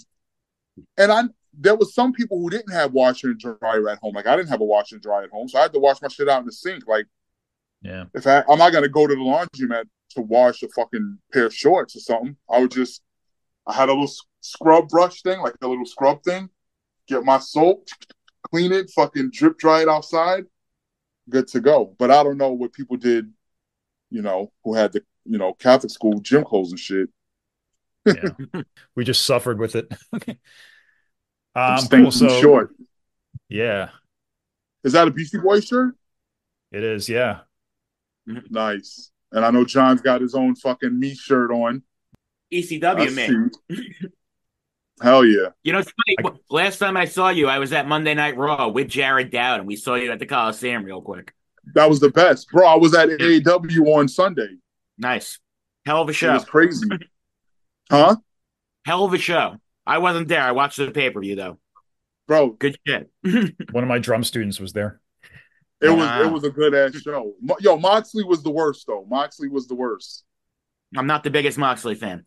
and there was some people who didn't have washer and dryer at home. Like, I didn't have a washer and dryer at home, so I had to wash my shit out in the sink. Like, yeah, if I'm not gonna go to the laundromat to wash a fucking pair of shorts or something, I had a little scrub brush thing, like a little scrub thing. Get my soap, clean it, fucking drip dry it outside. Good to go. But I don't know what people did, who had the, Catholic school gym clothes and shit. Yeah. We just suffered with it. Cool. So short. Yeah. Is that a Beastie Boys shirt? It is, yeah. Nice. And I know John's got his own fucking me shirt on. ECW, man. Hell yeah. It's funny. Last time I saw you, I was at Monday Night Raw with Jared Dowd, and we saw you at the Coliseum real quick. That was the best. Bro, I was at AEW on Sunday. Nice. Hell of a show. It was crazy. Huh? Hell of a show. I wasn't there. I watched the pay-per-view, though. Bro. Good shit. One of my drum students was there. It was a good-ass show. Yo, Moxley was the worst, though. Moxley was the worst. I'm not the biggest Moxley fan.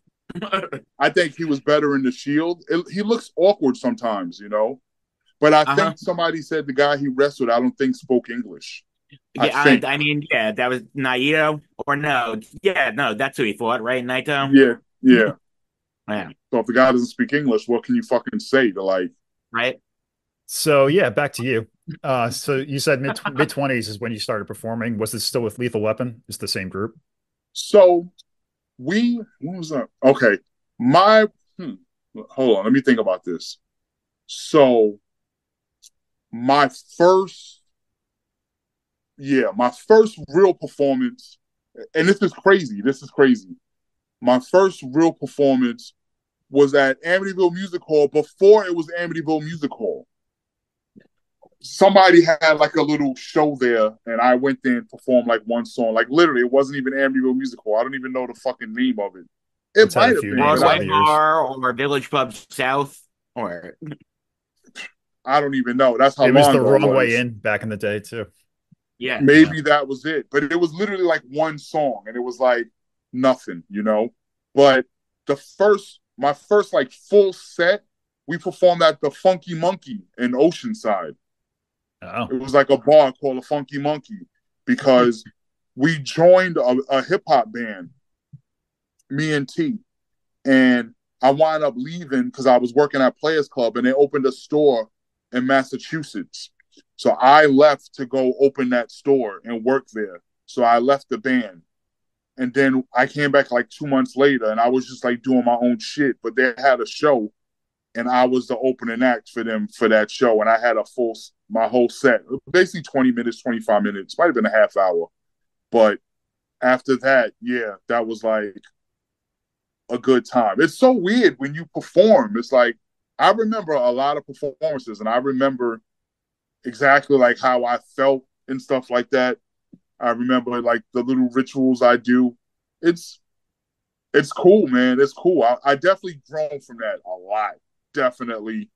I think he was better in the Shield. He looks awkward sometimes, But I think somebody said the guy he wrestled, I don't think spoke English. Yeah, I mean, that was Naito or no. Yeah, no, that's who he fought, right? Naito? Yeah. Yeah. So if the guy doesn't speak English, what can you fucking say to like? Right. So yeah, back to you. So you said mid-20s is when you started performing. Was this still with Lethal Weapon? It's the same group. So what was that? Okay. Hold on, let me think about this. So my first real performance, and this is crazy. My first real performance was at Amityville Music Hall before it was Amityville Music Hall. Somebody had like a little show there, and I went there and performed like one song. Like literally, it wasn't even Amityville Music Hall. I don't even know the fucking name of it. It might have been Broadway Bar or Village Pub South, or I don't even know. That's how it was the wrong way in back in the day too. Yeah, maybe that was it. But it was literally like one song, and it was like nothing, But my first like full set, we performed at the Funky Monkey in Oceanside. Oh. It was like a bar called the Funky Monkey because we joined a hip hop band, me and T, and I wound up leaving because I was working at Players Club, and they opened a store in Massachusetts. So I left to go open that store and work there. So I left the band. And then I came back like 2 months later, and I was just like doing my own shit. But they had a show, and I was the opening act for them for that show. And I had my whole set, basically 20 minutes, 25 minutes, might have been a half hour. But after that, yeah, that was like a good time. It's so weird when you perform. It's like, I remember a lot of performances, and I remember exactly like how I felt and stuff like that. I remember like the little rituals I do. It's cool, man. It's cool. I definitely grown from that a lot. Definitely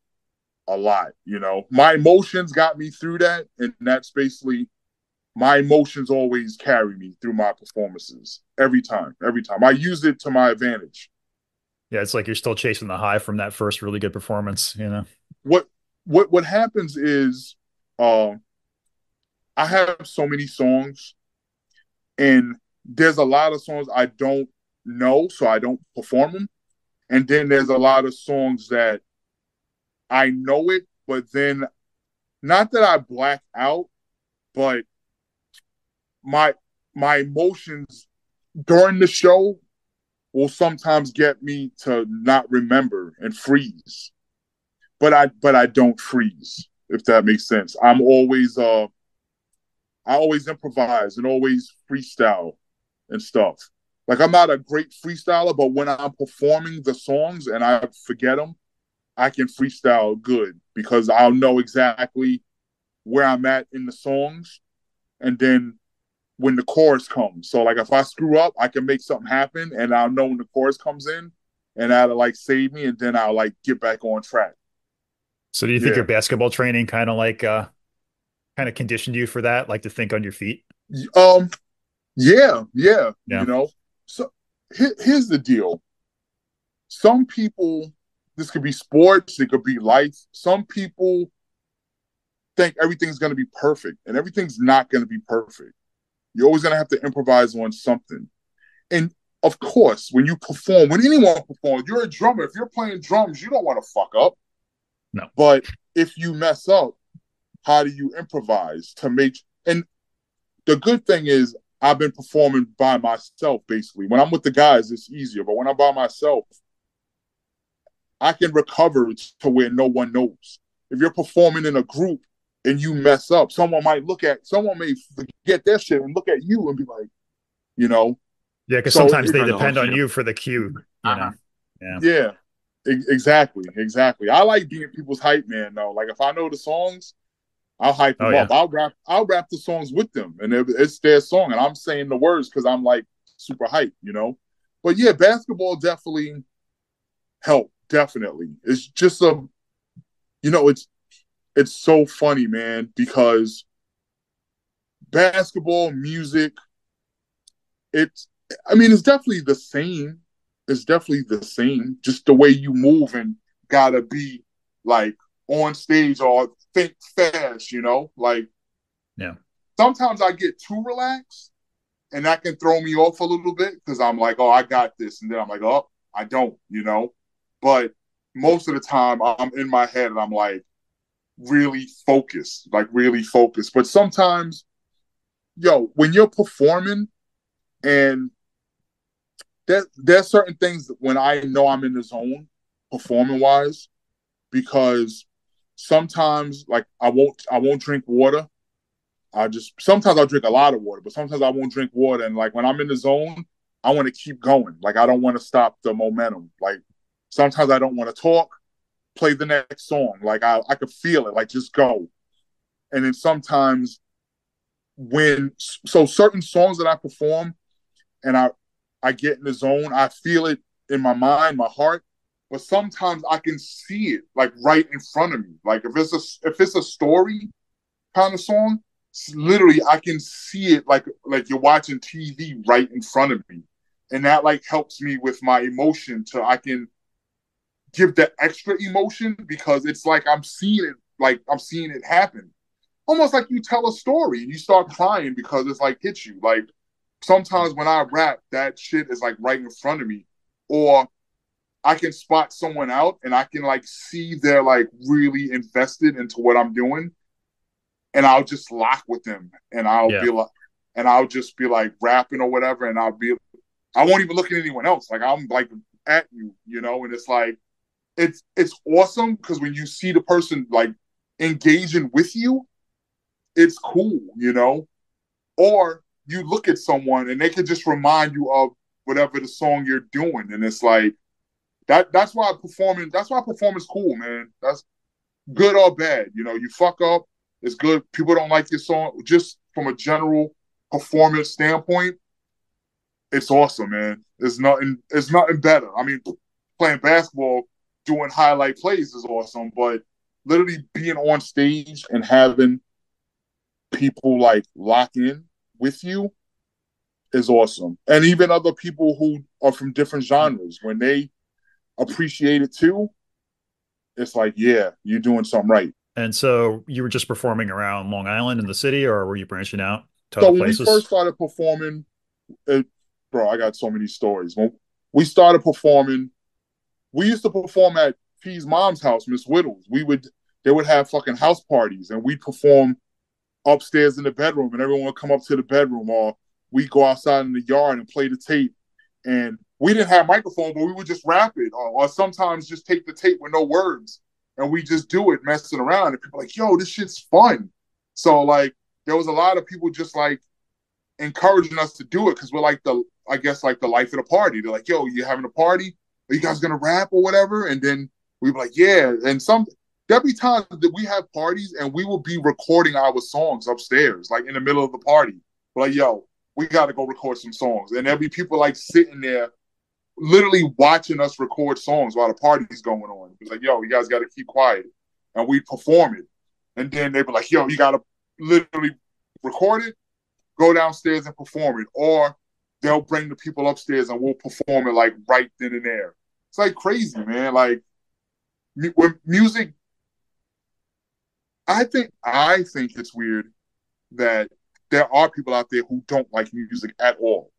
a lot. You know, my emotions got me through that, and that's basically my emotions always carry me through my performances every time. Every time I use it to my advantage. Yeah, it's like you're still chasing the high from that first really good performance. You know what happens is, I have so many songs, and there's a lot of songs I don't know, so I don't perform them. And then there's a lot of songs that I know it, but then not that I black out, but my emotions during the show will sometimes get me to not remember and freeze. But I don't freeze, if that makes sense. I always improvise and always freestyle and stuff. Like, I'm not a great freestyler, but when I'm performing the songs and I forget them, I can freestyle good because I'll know exactly where I'm at in the songs. And then when the chorus comes, so like if I screw up, I can make something happen, and I'll know when the chorus comes in, and that'll like save me, and then I'll like get back on track. So do you think your basketball training kind of like kind of conditioned you for that, like to think on your feet? Yeah. You know, so here's the deal. Some people, this could be sports, it could be life. Some people think everything's going to be perfect, and everything's not going to be perfect. You're always going to have to improvise on something. And of course, when you perform, when anyone performs, you're a drummer. If you're playing drums, you don't want to fuck up. No. But if you mess up, how do you improvise to make? And the good thing is, I've been performing by myself, basically. When I'm with the guys, it's easier. But when I'm by myself, I can recover to where no one knows. If you're performing in a group and you mess up, someone may forget their shit and look at you and be like, you know. Yeah, because sometimes they depend on you for the cue. You know? Yeah. Exactly. I like being people's hype man, though. Like, if I know the songs, I'll hype them up. I'll rap the songs with them, and it's their song, and I'm saying the words because I'm like super hype, you know. But yeah, basketball definitely helped. Definitely, it's just it's so funny, man, because basketball, music, it's definitely the same. It's definitely the same. Just the way you move and gotta be like on stage or think fast, you know? Like, yeah. Sometimes I get too relaxed, and that can throw me off a little bit because I'm like, oh, I got this. And then I'm like, oh, I don't, you know? But most of the time I'm in my head and I'm like really focused. But sometimes, when you're performing, and there's certain things when I know I'm in the zone performing wise, because sometimes like I won't drink water. Sometimes I'll drink a lot of water, but sometimes I won't drink water. And like when I'm in the zone, I want to keep going. Like, I don't want to stop the momentum. Like, sometimes I don't want to talk, play the next song. Like, I could feel it, like, just go. And then sometimes certain songs that I perform and I get in the zone, I feel it in my mind, my heart, but sometimes I can see it like right in front of me. Like, if it's a story kind of song, literally I can see it like you're watching TV right in front of me. And that like helps me with my emotion I can give the extra emotion, because it's like I'm seeing it happen. Almost like you tell a story and you start crying because it's like hits you. Like, sometimes when I rap, that shit is like right in front of me, or I can spot someone out and I can like see they're like really invested into what I'm doing, and I'll just lock with them, and I'll just be like rapping or whatever, and I won't even look at anyone else. Like I'm like at you, you know, and it's like it's awesome because when you see the person like engaging with you, it's cool, you know. Or you look at someone and they can just remind you of whatever the song you're doing, and it's like that's why performing is cool, man. That's good or bad. You know, you fuck up, it's good. People don't like your song. Just from a general performance standpoint, it's awesome, man. It's nothing better. I mean, playing basketball, doing highlight plays is awesome, but literally being on stage and having people like lock in with you is awesome. And even other people who are from different genres, when they appreciate it too, it's like, yeah, you're doing something right. And so you were just performing around Long Island in the city, or were you branching out to So other when we places? first started performing, bro, I got so many stories. When we started performing, we used to perform at P's mom's house, Miss Whittles. They would have fucking house parties, and we'd perform upstairs in the bedroom, and everyone would come up to the bedroom, or we'd go outside in the yard and play the tape. And we didn't have microphones, but we would just rap it, or sometimes just take the tape with no words, and we just do it, messing around. And people are like, yo, this shit's fun. So like, there was a lot of people just like encouraging us to do it because we're like I guess like the life of the party. They're like, yo, you having a party? Are you guys gonna rap or whatever? And then we'd be like, yeah. And there'll be times that we have parties and we will be recording our songs upstairs, like in the middle of the party. We're like, yo, we gotta go record some songs. And there'll be people like sitting there literally watching us record songs while the party's going on. It's like, yo, you guys gotta keep quiet. And we'd perform it. And then they'd be like, yo, you gotta literally record it, go downstairs and perform it. Or they'll bring the people upstairs and we'll perform it like right then and there. It's like crazy, man. Like with music, I think it's weird that there are people out there who don't like music at all.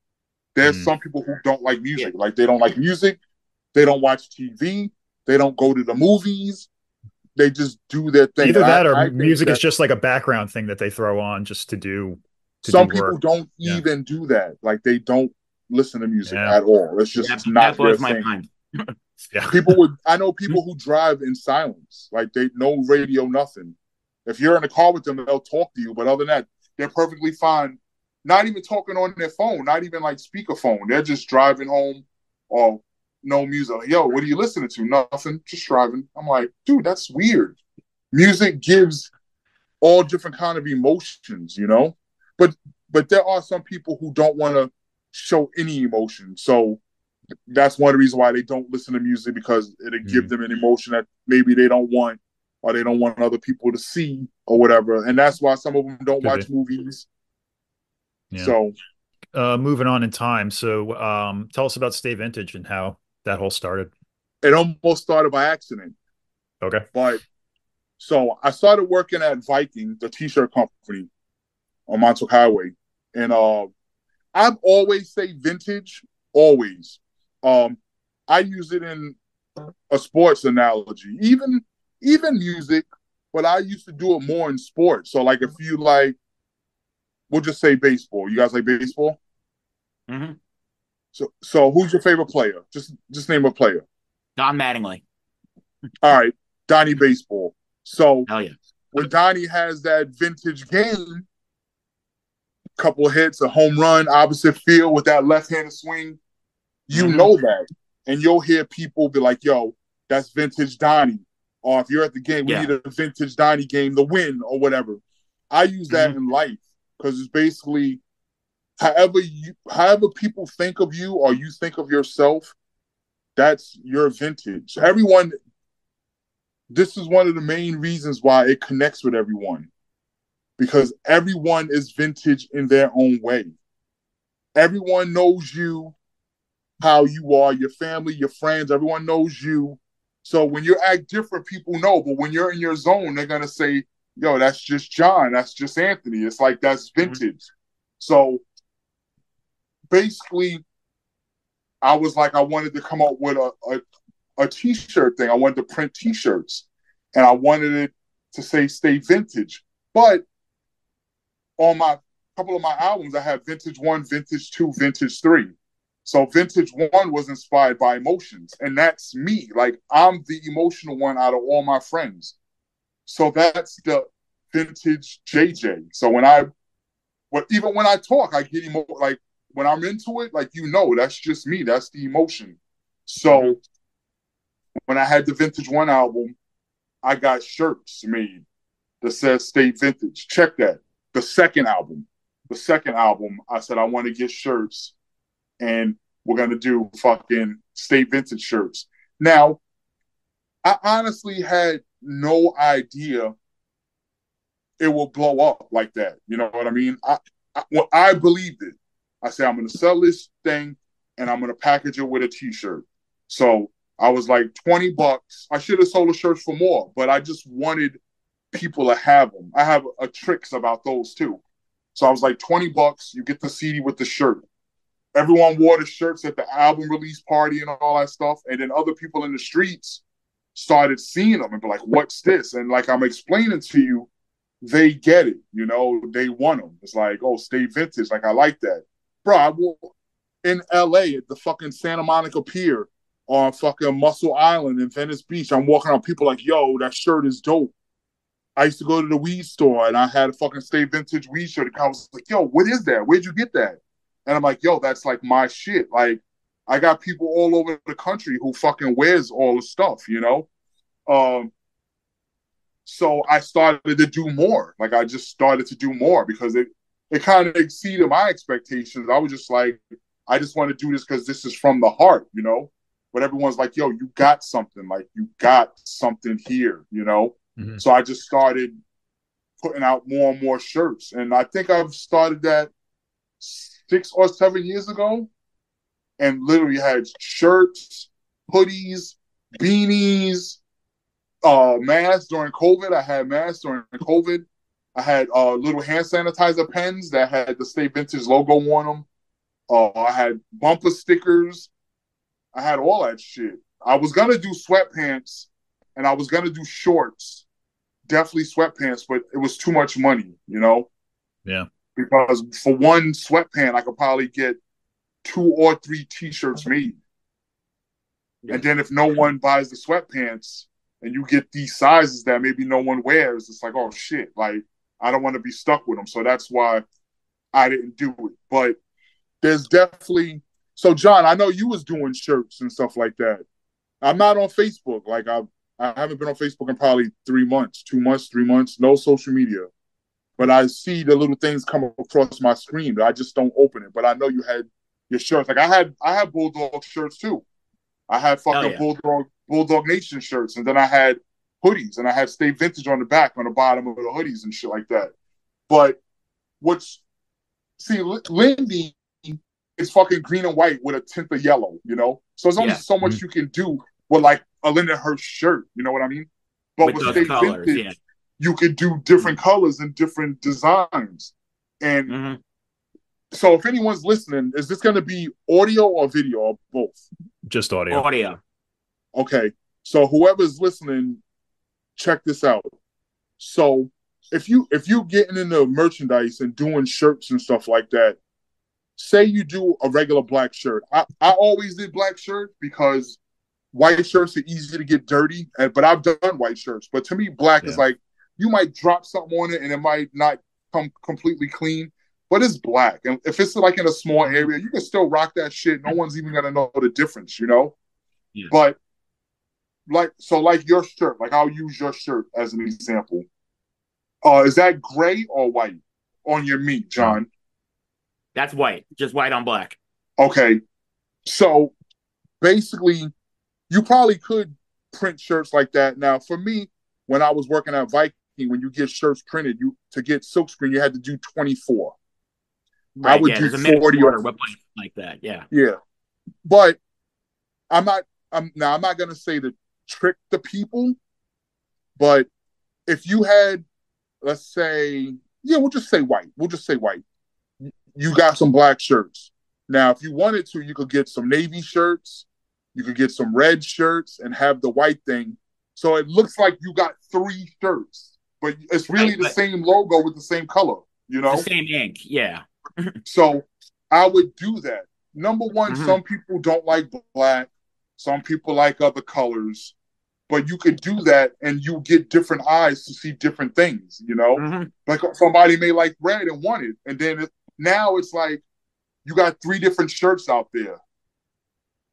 There's some people who don't like music. Like they don't like music, they don't watch TV, they don't go to the movies, they just do their thing. Either that or music is just like a background thing that they throw on just to do. Some people don't even do that. Like they don't listen to music at all. It's just not their thing. I know people who drive in silence. Like they no radio, nothing. If you're in a car with them, they'll talk to you. But other than that, they're perfectly fine. Not even talking on their phone, not even like speakerphone. They're just driving home or no music. Like, yo, what are you listening to? Nothing, just driving. I'm like, dude, that's weird. Music gives all different kind of emotions, you know? But there are some people who don't want to show any emotion. So that's one of the reasons why they don't listen to music, because it'll give them an emotion that maybe they don't want, or they don't want other people to see or whatever. And that's why some of them don't watch movies. Yeah. So moving on in time. So tell us about Stay Vintage and how that whole started. It almost started by accident. Okay. But so I started working at Viking, the t-shirt company on Montauk Highway. And I've always say vintage, always. I use it in a sports analogy, even music, but I used to do it more in sports. So like if you like, we'll just say baseball. You guys like baseball? Mm-hmm. So who's your favorite player? Just name a player. Don Mattingly. All right, Donnie Baseball. So hell yeah. When Donnie has that vintage game, couple of hits, a home run, opposite field with that left-handed swing, you know that. And you'll hear people be like, yo, that's vintage Donnie. Or if you're at the game, we need a vintage Donnie game to win or whatever. I use that in life because it's basically however people think of you or you think of yourself, that's your vintage. This is one of the main reasons why it connects with everyone. Because everyone is vintage in their own way. Everyone knows you, how you are, your family, your friends, everyone knows you. So when you act different, people know. But when you're in your zone, they're going to say, yo, that's just John, that's just Anthony. It's like, that's vintage. So basically, I was like, I wanted to come up with a T-shirt thing. I wanted to print T-shirts, and I wanted it to say "Stay Vintage." But on my couple of my albums, I had Vintage 1, Vintage 2, Vintage 3. So Vintage 1 was inspired by emotions, and that's me. Like, I'm the emotional one out of all my friends. So that's the Vintage JJ. So even when I talk, I get like when I'm into it, like, that's just me. That's the emotion. So when I had the Vintage 1 album, I got shirts made that says "Stay Vintage." Check that. The second album, I said I want to get shirts, and we're gonna do fucking "Stay Vintage" shirts. Now, I honestly had no idea it will blow up like that. You know what I mean? I believed it. I said, I'm going to sell this thing and I'm going to package it with a T-shirt. So I was like, $20. I should have sold the shirts for more, but I just wanted people to have them. I have a tricks about those too. So I was like, $20, you get the CD with the shirt. Everyone wore the shirts at the album release party and all that stuff. And then other people in the streets started seeing them and be like, what's this? And like I'm explaining to you, they get it, they want them. It's like, oh, "Stay Vintage." Like, I like that. Bro, I wore in LA at the fucking Santa Monica Pier on fucking Muscle Island in Venice Beach. I'm walking around, people like, yo, that shirt is dope. I used to go to the weed store and I had a fucking "Stay Vintage" weed shirt. And I was like, yo, what is that? Where'd you get that? And I'm like, yo, that's like my shit. Like, I got people all over the country who fucking wears all the stuff, So I started to do more. Like, I just started to do more because it kind of exceeded my expectations. I was just like, I just want to do this because this is from the heart, But everyone's like, yo, you got something. Like, you got something here, Mm-hmm. So I just started putting out more and more shirts. And I think I've started that 6 or 7 years ago, and literally had shirts, hoodies, beanies, masks during COVID. I had masks during COVID. I had little hand sanitizer pens that had the "Stay Vintage" logo on them. I had bumper stickers. I had all that shit. I was gonna do sweatpants, and I was gonna do shorts. Definitely sweatpants, but it was too much money, Yeah. Because for one sweatpant, I could probably get 2 or 3 T-shirts made. Yeah. And then if no one buys the sweatpants, and you get these sizes that maybe no one wears, it's like, oh shit, like, I don't want to be stuck with them. So that's why I didn't do it. But there's definitely, so John, I know you was doing shirts and stuff like that. I'm not on Facebook. Like, I haven't been on Facebook in probably 3 months, 2 months, 3 months, no social media. But I see the little things come across my screen, but I just don't open it. But I know you had your shirts. Like, I had Bulldog shirts too. I had fucking Bulldog Nation shirts, and then I had hoodies, and I had "Stay Vintage" on the back, on the bottom of the hoodies and shit like that. But Lindy is fucking green and white with a tint of yellow, So there's only so much you can do with like a Lindenhurst shirt, you know what I mean? But with "Stay Vintage," you could do different colors and different designs. And so if anyone's listening, is this going to be audio or video or both? Just audio. Audio. Okay. So whoever's listening, check this out. So if you getting into merchandise and doing shirts and stuff like that, say you do a regular black shirt. I always did black shirts because white shirts are easy to get dirty, but I've done white shirts. But to me, black is like, you might drop something on it and it might not come completely clean, but it's black. And if it's like in a small area, you can still rock that shit. No one's even gonna know the difference, Yeah. But like your shirt, like I'll use your shirt as an example. Is that gray or white on your meat, John? That's white, just white on black. Okay. So basically, you probably could print shirts like that. Now, for me, when I was working at Viking, when you get shirts printed, to get silkscreen, you had to do 24. Right, I would do 40 or like that. Yeah. Yeah. But I'm not going to say to trick the people, but if you had, let's say, we'll just say white. You got some black shirts. Now, if you wanted to, you could get some navy shirts, you could get some red shirts, and have the white thing. So it looks like you got 3 shirts, but it's really the same logo with the same color, you know? The same ink, yeah. So I would do that. Number one, some people don't like black. Some people like other colors. But you could do that and you get different eyes to see different things, you know? Like somebody may like red and want it. And then now it's like you got 3 different shirts out there.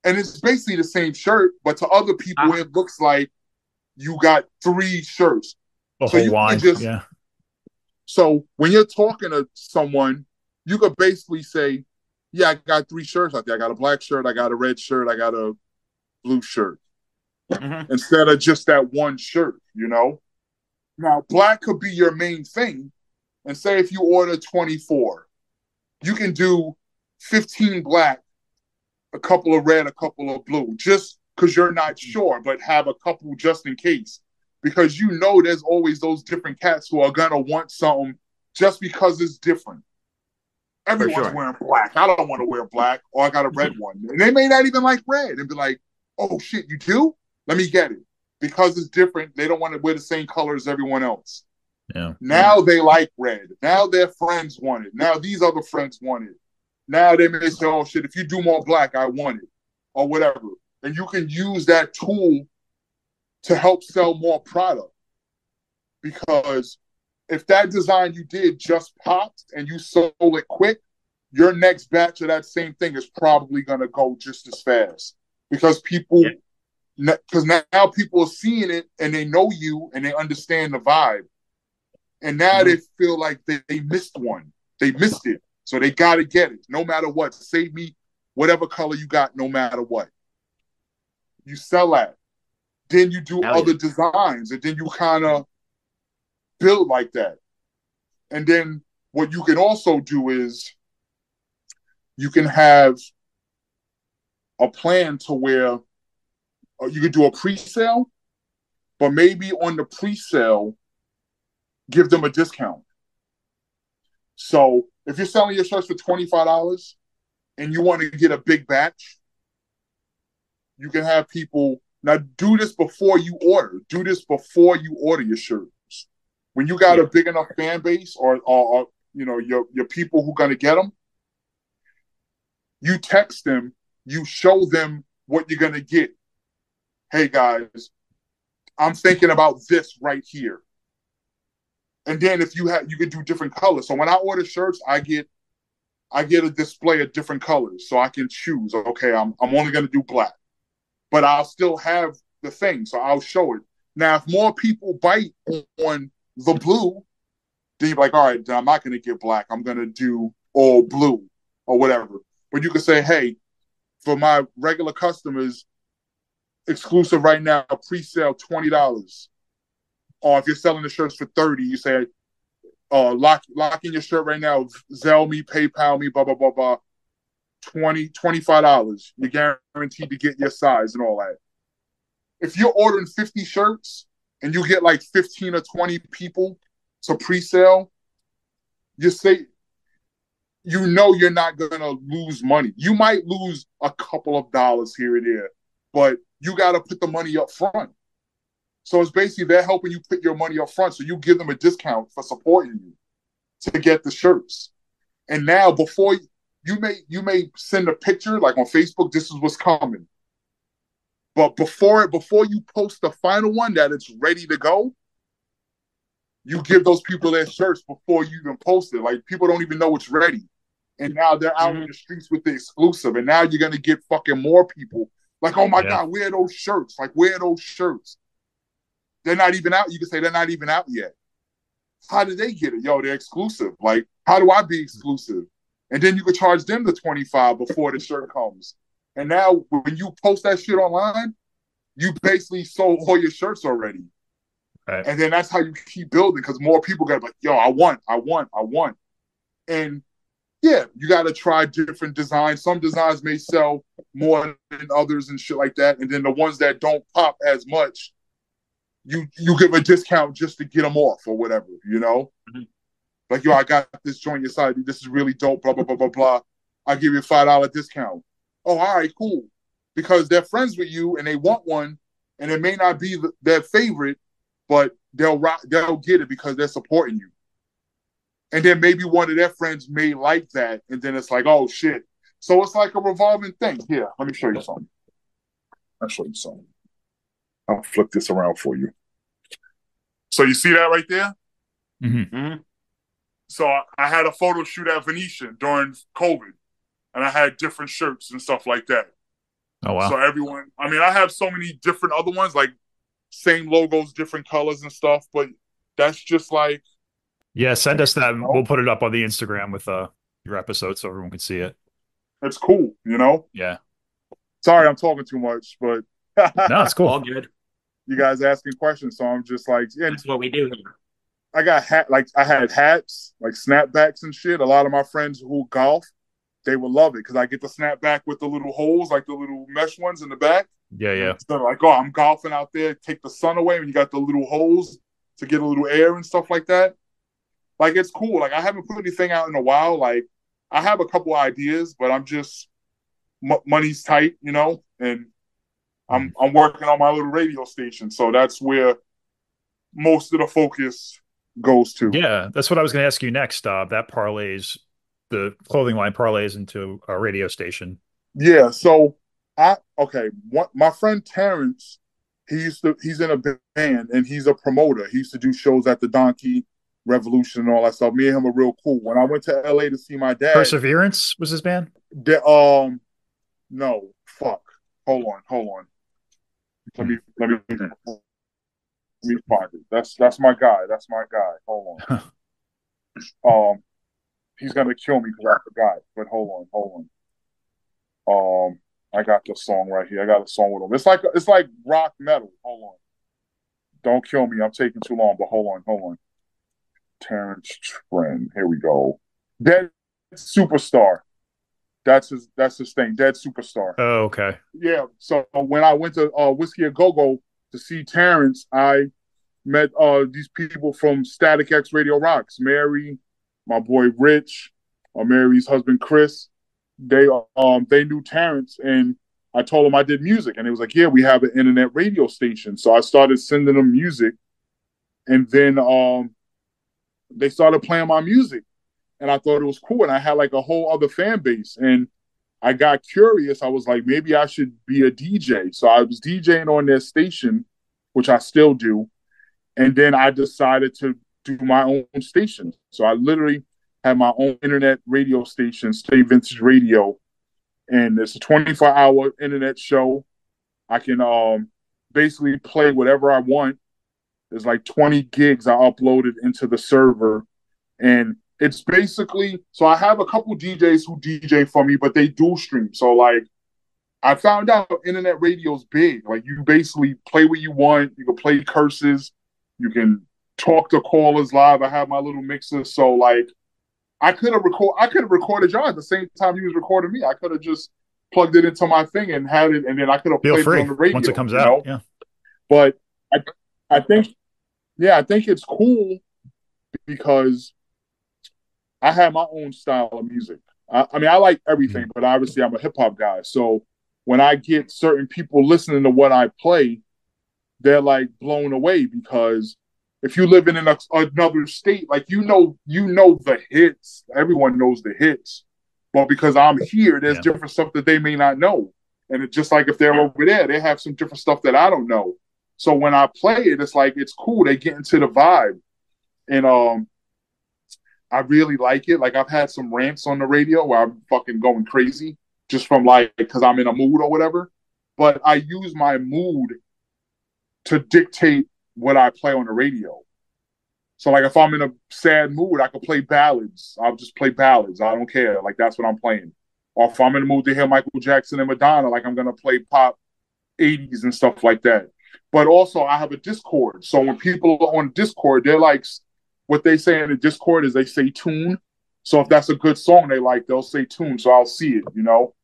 And it's basically the same shirt, but to other people, it looks like you got 3 shirts. A whole line, yeah. So when you're talking to someone, you could basically say, yeah, I got 3 shirts out there. I got a black shirt, I got a red shirt, I got a blue shirt. Instead of just that one shirt, you know? Now, black could be your main thing. And say if you order 24, you can do 15 black, a couple of red, a couple of blue, just because you're not sure, but have a couple just in case. Because you know there's always those different cats who are going to want something just because it's different. Everyone's wearing black. I don't want to wear black, or I got a red one. And they may not even like red and be like, oh, shit, you do? Let me get it. Because it's different, they don't want to wear the same color as everyone else. Yeah. Now they like red. Now their friends want it. Now these other friends want it. Now they may say, oh, shit, if you do more black, I want it. Or whatever. And you can use that tool to help sell more product. Because if that design you did just popped and you sold it quick, your next batch of that same thing is probably going to go just as fast. Because people... Because now people are seeing it and they know you and they understand the vibe. And now they feel like they missed one. They missed it. So they got to get it no matter what. Save me whatever color you got no matter what. You sell that. Then you do other designs and then you kind of build like that. And then what you can also do is you can have a plan to where you could do a pre-sale, but maybe on the pre-sale, give them a discount. So if you're selling your shirts for $25 and you want to get a big batch, you can have people now do this before you order. Do this before you order your shirts. When you got a big enough fan base, or you know your people who are going to get them, you text them, you show them what you're going to get. Hey guys, I'm thinking about this right here. And then if you could do different colors. So when I order shirts, I get a display of different colors, so I can choose. Okay, I'm only going to do black, but I'll still have the thing, so I'll show it. Now, if more people bite on the blue, then you're like, all right, I'm not going to get black. I'm going to do all blue or whatever. But you can say, hey, for my regular customers, exclusive right now, pre-sale $20. Or if you're selling the shirts for $30, you say, lock in your shirt right now, Zelle me, PayPal me, blah, blah, blah, blah. $25. You're guaranteed to get your size and all that. If you're ordering 50 shirts and you get like 15 or 20 people to pre-sale, you say, you know you're not going to lose money. You might lose a couple of dollars here and there, but you got to put the money up front. So it's basically they're helping you put your money up front. So you give them a discount for supporting you to get the shirts. And now before you may send a picture like on Facebook, this is what's coming. But before you post the final one that it's ready to go, you give those people their shirts before you even post it. Like people don't even know it's ready. And now they're out in the streets with the exclusive. And now you're going to get fucking more people. Like, oh my God, where are those shirts? Like, where are those shirts? They're not even out. You can say they're not even out yet. How did they get it? Yo, they're exclusive. Like, how do I be exclusive? And then you could charge them the $25 before the shirt comes. And now when you post that shit online, you basically sold all your shirts already. Right. And then that's how you keep building, because more people got like, yo, I want. And yeah, you got to try different designs. Some designs may sell more than others and shit like that. And then the ones that don't pop as much, you give a discount just to get them off or whatever, you know? Mm-hmm. Like, yo, I got this joint inside. This is really dope, blah, blah, blah, blah, blah. I'll give you a $5 discount. Oh, all right, cool. Because they're friends with you and they want one, and it may not be their favorite, but they'll get it because they're supporting you. And then maybe one of their friends may like that, and then it's like, oh shit. So it's like a revolving thing. Here, let me show you something. I'll show you something. I'll flip this around for you. So you see that right there? Mm-hmm. Mm-hmm. So I had a photo shoot at Venetian during COVID, and I had different shirts and stuff like that. Oh, wow. So everyone, I mean, I have so many different other ones, like same logos, different colors and stuff, but that's just like. Yeah, send us that. We'll put it up on the Instagram with your episode so everyone can see it. It's cool, you know? Yeah. Sorry, I'm talking too much, but. No, it's cool. All good. You guys asking questions, so I'm just like, yeah. That's what we do here. I got I had hats, like snapbacks and shit. A lot of my friends who golf, they would love it because I get the snapback with the little holes, like the little mesh ones in the back. Yeah, yeah. So like, oh, I'm golfing out there, take the sun away when you got the little holes to get a little air and stuff like that. Like, it's cool. Like, I haven't put anything out in a while. Like, I have a couple ideas, but I'm just money's tight, you know, and I'm working on my little radio station, so that's where most of the focus goes to. Yeah, that's what I was going to ask you next. That parlays, the clothing line parlays into a radio station. Yeah, so my friend Terrence, he's in a band and he's a promoter. He used to do shows at the Donkey Revolution and all that stuff. Me and him are real cool. When I went to LA to see my dad, Perseverance was his band? No, fuck. Hold on. Let me find it. That's my guy. Hold on. He's gonna kill me because I forgot. But hold on. I got the song right here. I got a song with him. It's like rock metal. Hold on. Don't kill me. I'm taking too long. But hold on. Terrence Trent. Here we go. Dead Superstar. That's his thing. Dead Superstar. Oh, okay. Yeah. So when I went to Whiskey A Go Go to see Terrence, I met these people from Static X Radio Rocks. Mary, my boy Rich, Mary's husband Chris. They knew Terrence, and I told them I did music, and it was like, yeah, we have an internet radio station. So I started sending them music, and then they started playing my music. And I thought it was cool. And I had like a whole other fan base. And I got curious. I was like, maybe I should be a DJ. So I was DJing on their station, which I still do. And then I decided to do my own station. So I literally had my own internet radio station, Stay Vintage Radio. And it's a 24-hour internet show. I can basically play whatever I want. There's like 20 gigs I uploaded into the server. And it's basically, so I have a couple DJs who DJ for me, but they do stream. So like, I found out internet radio's big. Like, you basically play what you want. You can play curses. You can talk to callers live. I have my little mixer. So like, I could have recorded y'all at the same time you was recording me. I could have just plugged it into my thing and had it, and then I could have played it on the radio once it comes out. Yeah. But I think it's cool because I have my own style of music. I mean, I like everything, but obviously I'm a hip hop guy. So when I get certain people listening to what I play, they're like blown away because if you live in another state, like you know the hits. Everyone knows the hits, but because I'm here, there's different stuff that they may not know. And it's just like if they're over there, they have some different stuff that I don't know. So when I play it, it's like it's cool. They get into the vibe, and I really like it. Like, I've had some rants on the radio where I'm fucking going crazy just from like, because I'm in a mood or whatever. But I use my mood to dictate what I play on the radio. So like, if I'm in a sad mood, I can play ballads. I'll just play ballads. I don't care. Like, that's what I'm playing. Or if I'm in the mood to hear Michael Jackson and Madonna, like, I'm going to play pop 80s and stuff like that. But also I have a Discord. So when people are on Discord, they're like, what they say in the Discord is they say tune. So if that's a good song they like, they'll say tune. So I'll see it, you know?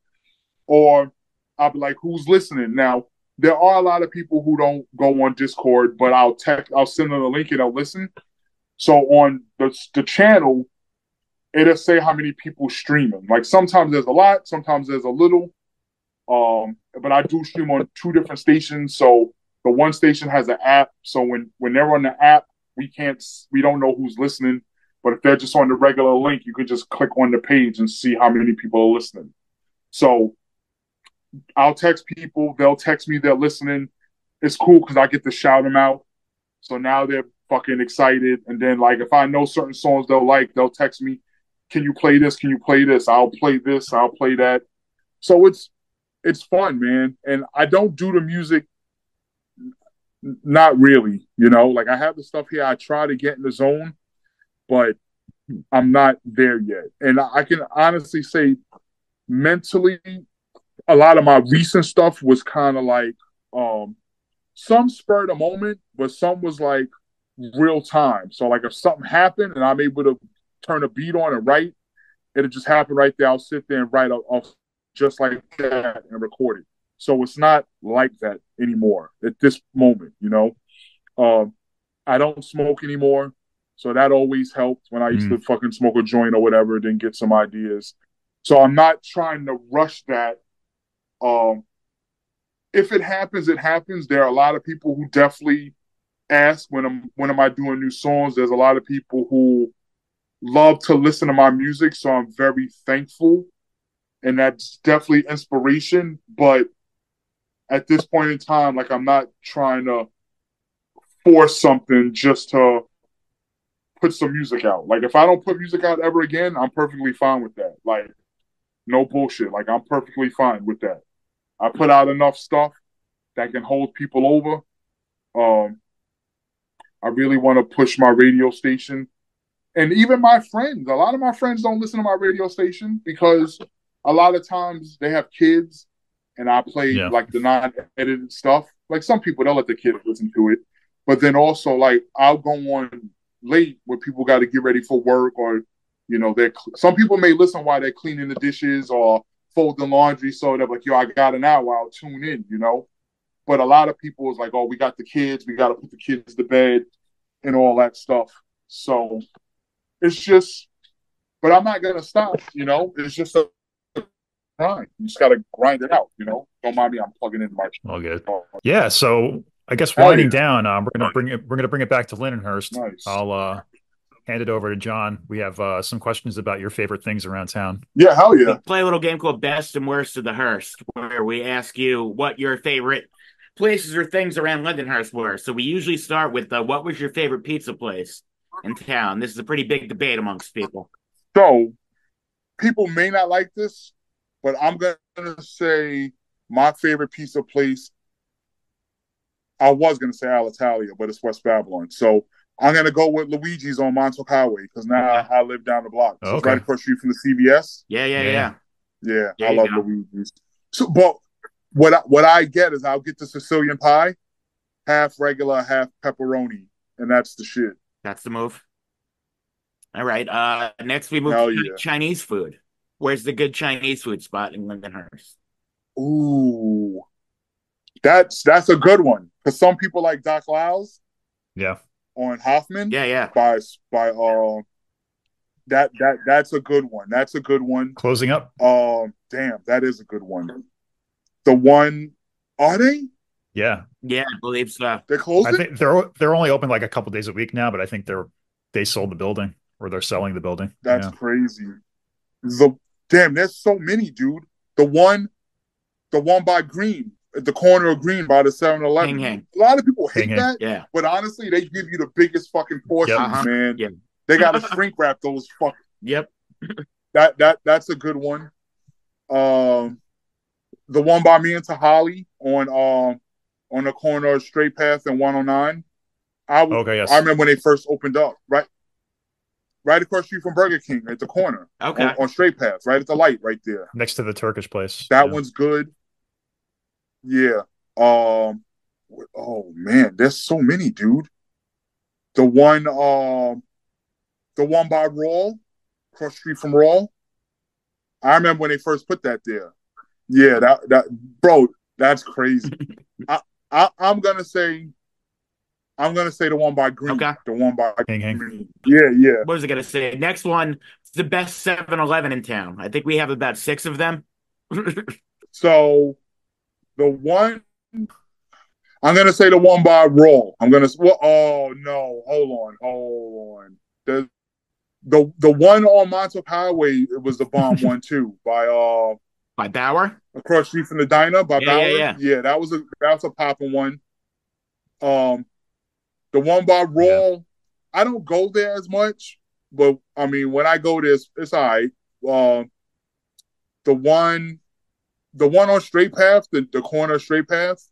Or I'll be like, who's listening? Now, there are a lot of people who don't go on Discord, but I'll send them a link and they'll listen. So on the channel, it'll say how many people streaming. Like sometimes there's a lot, sometimes there's a little. But I do stream on 2 different stations. So the one station has an app. So when they're on the app, we don't know who's listening. But if they're just on the regular link, you could just click on the page and see how many people are listening. So I'll text people, they'll text me they're listening. It's cool because I get to shout them out. So now they're fucking excited. And then like if I know certain songs they'll text me, can you play this? Can you play this? I'll play this, I'll play that. So it's fun, man. And I don't do the music, not really, like I have the stuff here. I try to get in the zone, but I'm not there yet. And I can honestly say mentally, a lot of my recent stuff was kind of like, some spurred a moment, but some was like real time. So like if something happened and I'm able to turn a beat on and write, it'll just happen right there. I'll sit there and write off just like that and record it. So it's not like that anymore at this moment, I don't smoke anymore. So that always helped when I used to fucking smoke a joint or whatever, then get some ideas. So I'm not trying to rush that. If it happens, it happens. There are a lot of people who definitely ask when am I doing new songs. There's a lot of people who love to listen to my music, so I'm very thankful. And that's definitely inspiration. But at this point in time, like I'm not trying to force something just to put some music out. Like if I don't put music out ever again, I'm perfectly fine with that. Like no bullshit. Like I'm perfectly fine with that. I put out enough stuff that can hold people over. I really want to push my radio station. And even my friends, a lot of my friends don't listen to my radio station because a lot of times they have kids and I play like the non-edited stuff. Like some people, they'll let the kids listen to it. But then also like I'll go on late when people got to get ready for work or, some people may listen while they're cleaning the dishes or folding laundry. So they're like, yo, I got an hour, I'll tune in, But a lot of people is like, oh, we got the kids, we got to put the kids to bed and all that stuff. So it's just, but I'm not going to stop, It's just a grind. You just got to grind it out, Don't mind me, I'm plugging in my... All good. Yeah, so I guess winding down, we're gonna bring it back to Lindenhurst. Nice. I'll hand it over to John. We have some questions about your favorite things around town. Yeah, hell yeah. We play a little game called Best and Worst of the Hearst, where we ask you what your favorite places or things around Lindenhurst were. So we usually start with what was your favorite pizza place in town? This is a pretty big debate amongst people. So people may not like this, but I'm going to say my favorite pizza place, I was going to say Alitalia, but it's West Babylon. So I'm going to go with Luigi's on Montauk Highway because now I live down the block. So it's right across the street from the CVS. Yeah, I love Luigi's. So, but what I get is I'll get the Sicilian pie, half regular, half pepperoni, and that's the shit. That's the move. All right. Next we move to Chinese food. Where's the good Chinese food spot in Lindenhurst? Ooh, that's a good one because some people like Doc Lau's. Yeah. On Hoffman. Yeah. By that's a good one. That's a good one. Closing up. Damn, that is a good one. The one, are they? Yeah, I believe so. They're closing. I think they're only open like a couple days a week now, but I think they sold the building or they're selling the building. That's crazy. There's so many, dude. The one by Green, at the corner of Green by the 7-Eleven. Hang. A lot of people hate that. Yeah. But honestly, they give you the biggest fucking portions, man. Yep. They got to shrink wrap those fucking. Yep. That's a good one. The one by me and Tahali on the corner of Straight Path and 109. I remember when they first opened up, right across the street from Burger King at the corner. Okay. On Straight Path, right at the light right there. Next to the Turkish place. That one's good. Yeah. Oh man, there's so many, dude. The one by Raw, across the street from Raw. I remember when they first put that there. Yeah, that bro, that's crazy. I'm gonna say I'm gonna say the one by Green. Okay. The one by Hang, hang. Green. Yeah, yeah. What was I gonna say? Next one, it's the best 7-Eleven in town. I think we have about 6 of them. So the one I'm gonna say the one by Raw. I'm gonna. Well, oh no! Hold on. The one on Montauk Highway, it was the bomb one too By Bauer. across the street from the diner by Bauer. Yeah. That was a popping one. The one by Raw, I don't go there as much, but I mean when I go there, it's all right. The one on Straight Path, the corner of Straight Path,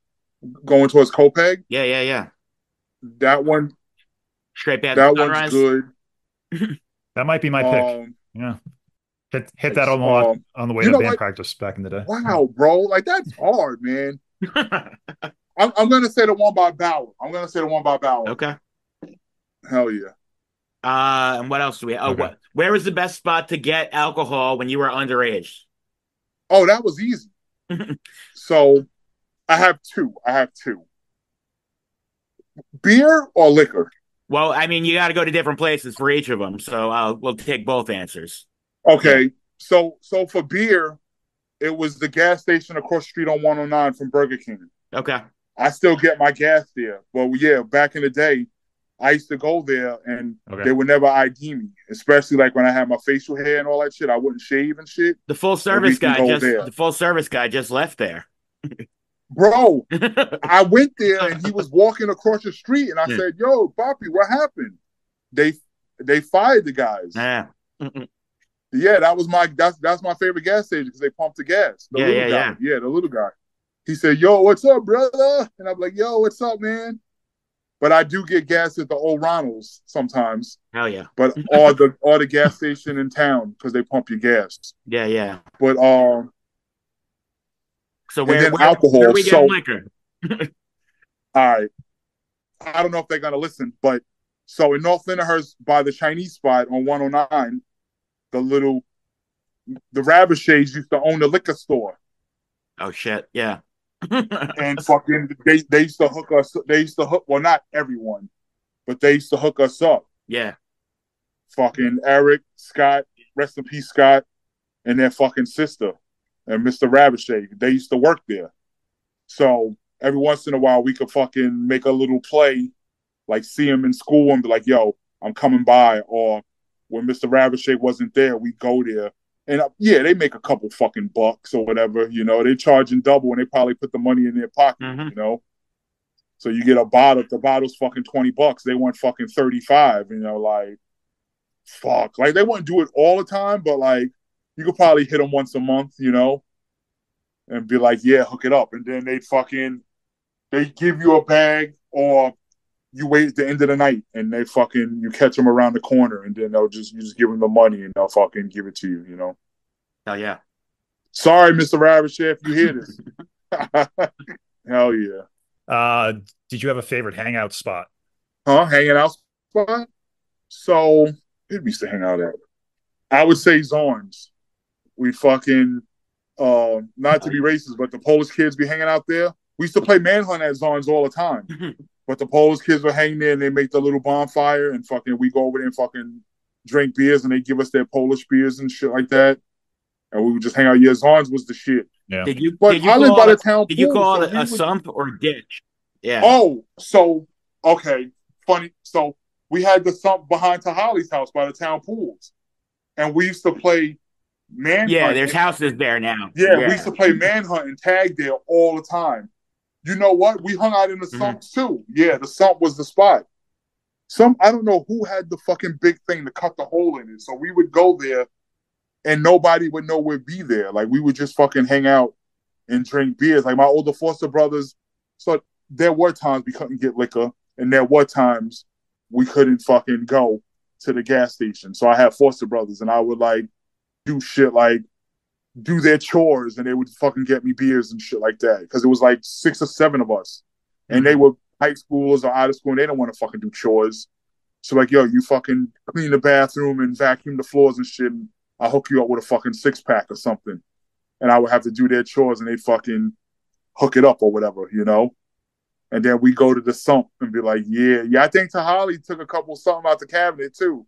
going towards Copeg. Yeah. That one. Straight Path That Sunrise. one's good. That might be my pick. Yeah. Hit that on the way to band practice back in the day. Wow, bro. Like, that's hard, man. I'm going to say the one by Bauer. Okay. Hell yeah. And what else do we have? Okay. Where was the best spot to get alcohol when you were underage? Oh, that was easy. So I have two. Beer or liquor? Well, I mean, you got to go to different places for each of them, so we'll take both answers. Okay. Yeah. So for beer, it was the gas station across the street on 109 from Burger King. Okay. I still get my gas there. But yeah, back in the day, I used to go there and they would never ID me, especially like when I had my facial hair and all that shit. I wouldn't shave and shit. The full service guy just left there. Bro, I went there and he was walking across the street and I said, "Yo, Poppy, what happened?" They fired the guys. Yeah. Yeah, that's my favorite gas station because they pump the gas. The little guy. He said, "Yo, what's up, brother?" And I'm like, "Yo, what's up, man?" But I do get gas at the old Ronald's sometimes. Hell yeah. But or the gas station in town because they pump your gas. Yeah. But so where we get liquor? All right. I don't know if they're gonna listen, but so in North Lyndhurst by the Chinese spot on 109, the Ravishades used to own the liquor store. Oh shit, yeah. And fucking they used to hook us. Well, not everyone, but they used to hook us up. Yeah. Fucking Eric, Scott, rest in peace, Scott, and their fucking sister, and Mr. Ravishade. They used to work there. So every once in a while, we could fucking make a little play, like see him in school and be like, "Yo, I'm coming by." Or when Mr. Ravishade wasn't there, we go there. And they make a couple fucking bucks or whatever, you know. They charging double and they probably put the money in their pocket, you know. So you get a bottle, the bottle's fucking $20. They want fucking 35, you know, like, fuck. Like, they wouldn't do it all the time, but like, you could probably hit them once a month, you know, and be like, yeah, hook it up. And then they give you a bag or you wait at the end of the night and you catch them around the corner and then you just give them the money and they'll fucking give it to you, you know? Hell yeah. Sorry, Mr. Ravishade, if you hear this. Hell yeah. Did you have a favorite hangout spot? Hanging out spot? So, it used to hang out at. I would say Zorn's. We fucking, not to be racist, but the Polish kids be hanging out there. We used to play Manhunt at Zorn's all the time. But the Polish kids would hang there and they make the little bonfire and fucking we go over there and fucking drink beers and they give us their Polish beers and shit like that. And we would just hang out. Yeah, Zorn's was the shit. Yeah. Did you call it a sump or a ditch? Yeah. Oh, so okay. Funny. So we had the sump behind Tahali's house by the town pools. And we used to play Manhunt. Yeah, there's houses there now. Yeah, we used to play Manhunt and tag there all the time. You know what? We hung out in the sumps too. Yeah, the sump was the spot. I don't know who had the fucking big thing to cut the hole in it. So we would go there and nobody would know we'd be there. Like we would just fucking hang out and drink beers. Like my older foster brothers. So there were times we couldn't get liquor and there were times we couldn't fucking go to the gas station. So I had foster brothers and I would like do shit like do their chores and they would fucking get me beers and shit like that because it was like 6 or 7 of us and they were high schoolers or out of school and they don't want to fucking do chores. So like, yo, you fucking clean the bathroom and vacuum the floors and shit and I'll hook you up with a fucking 6-pack or something. And I would have to do their chores and they'd fucking hook it up or whatever, you know? And then we go to the sump and be like, yeah. I think Tahali took a couple something out the cabinet too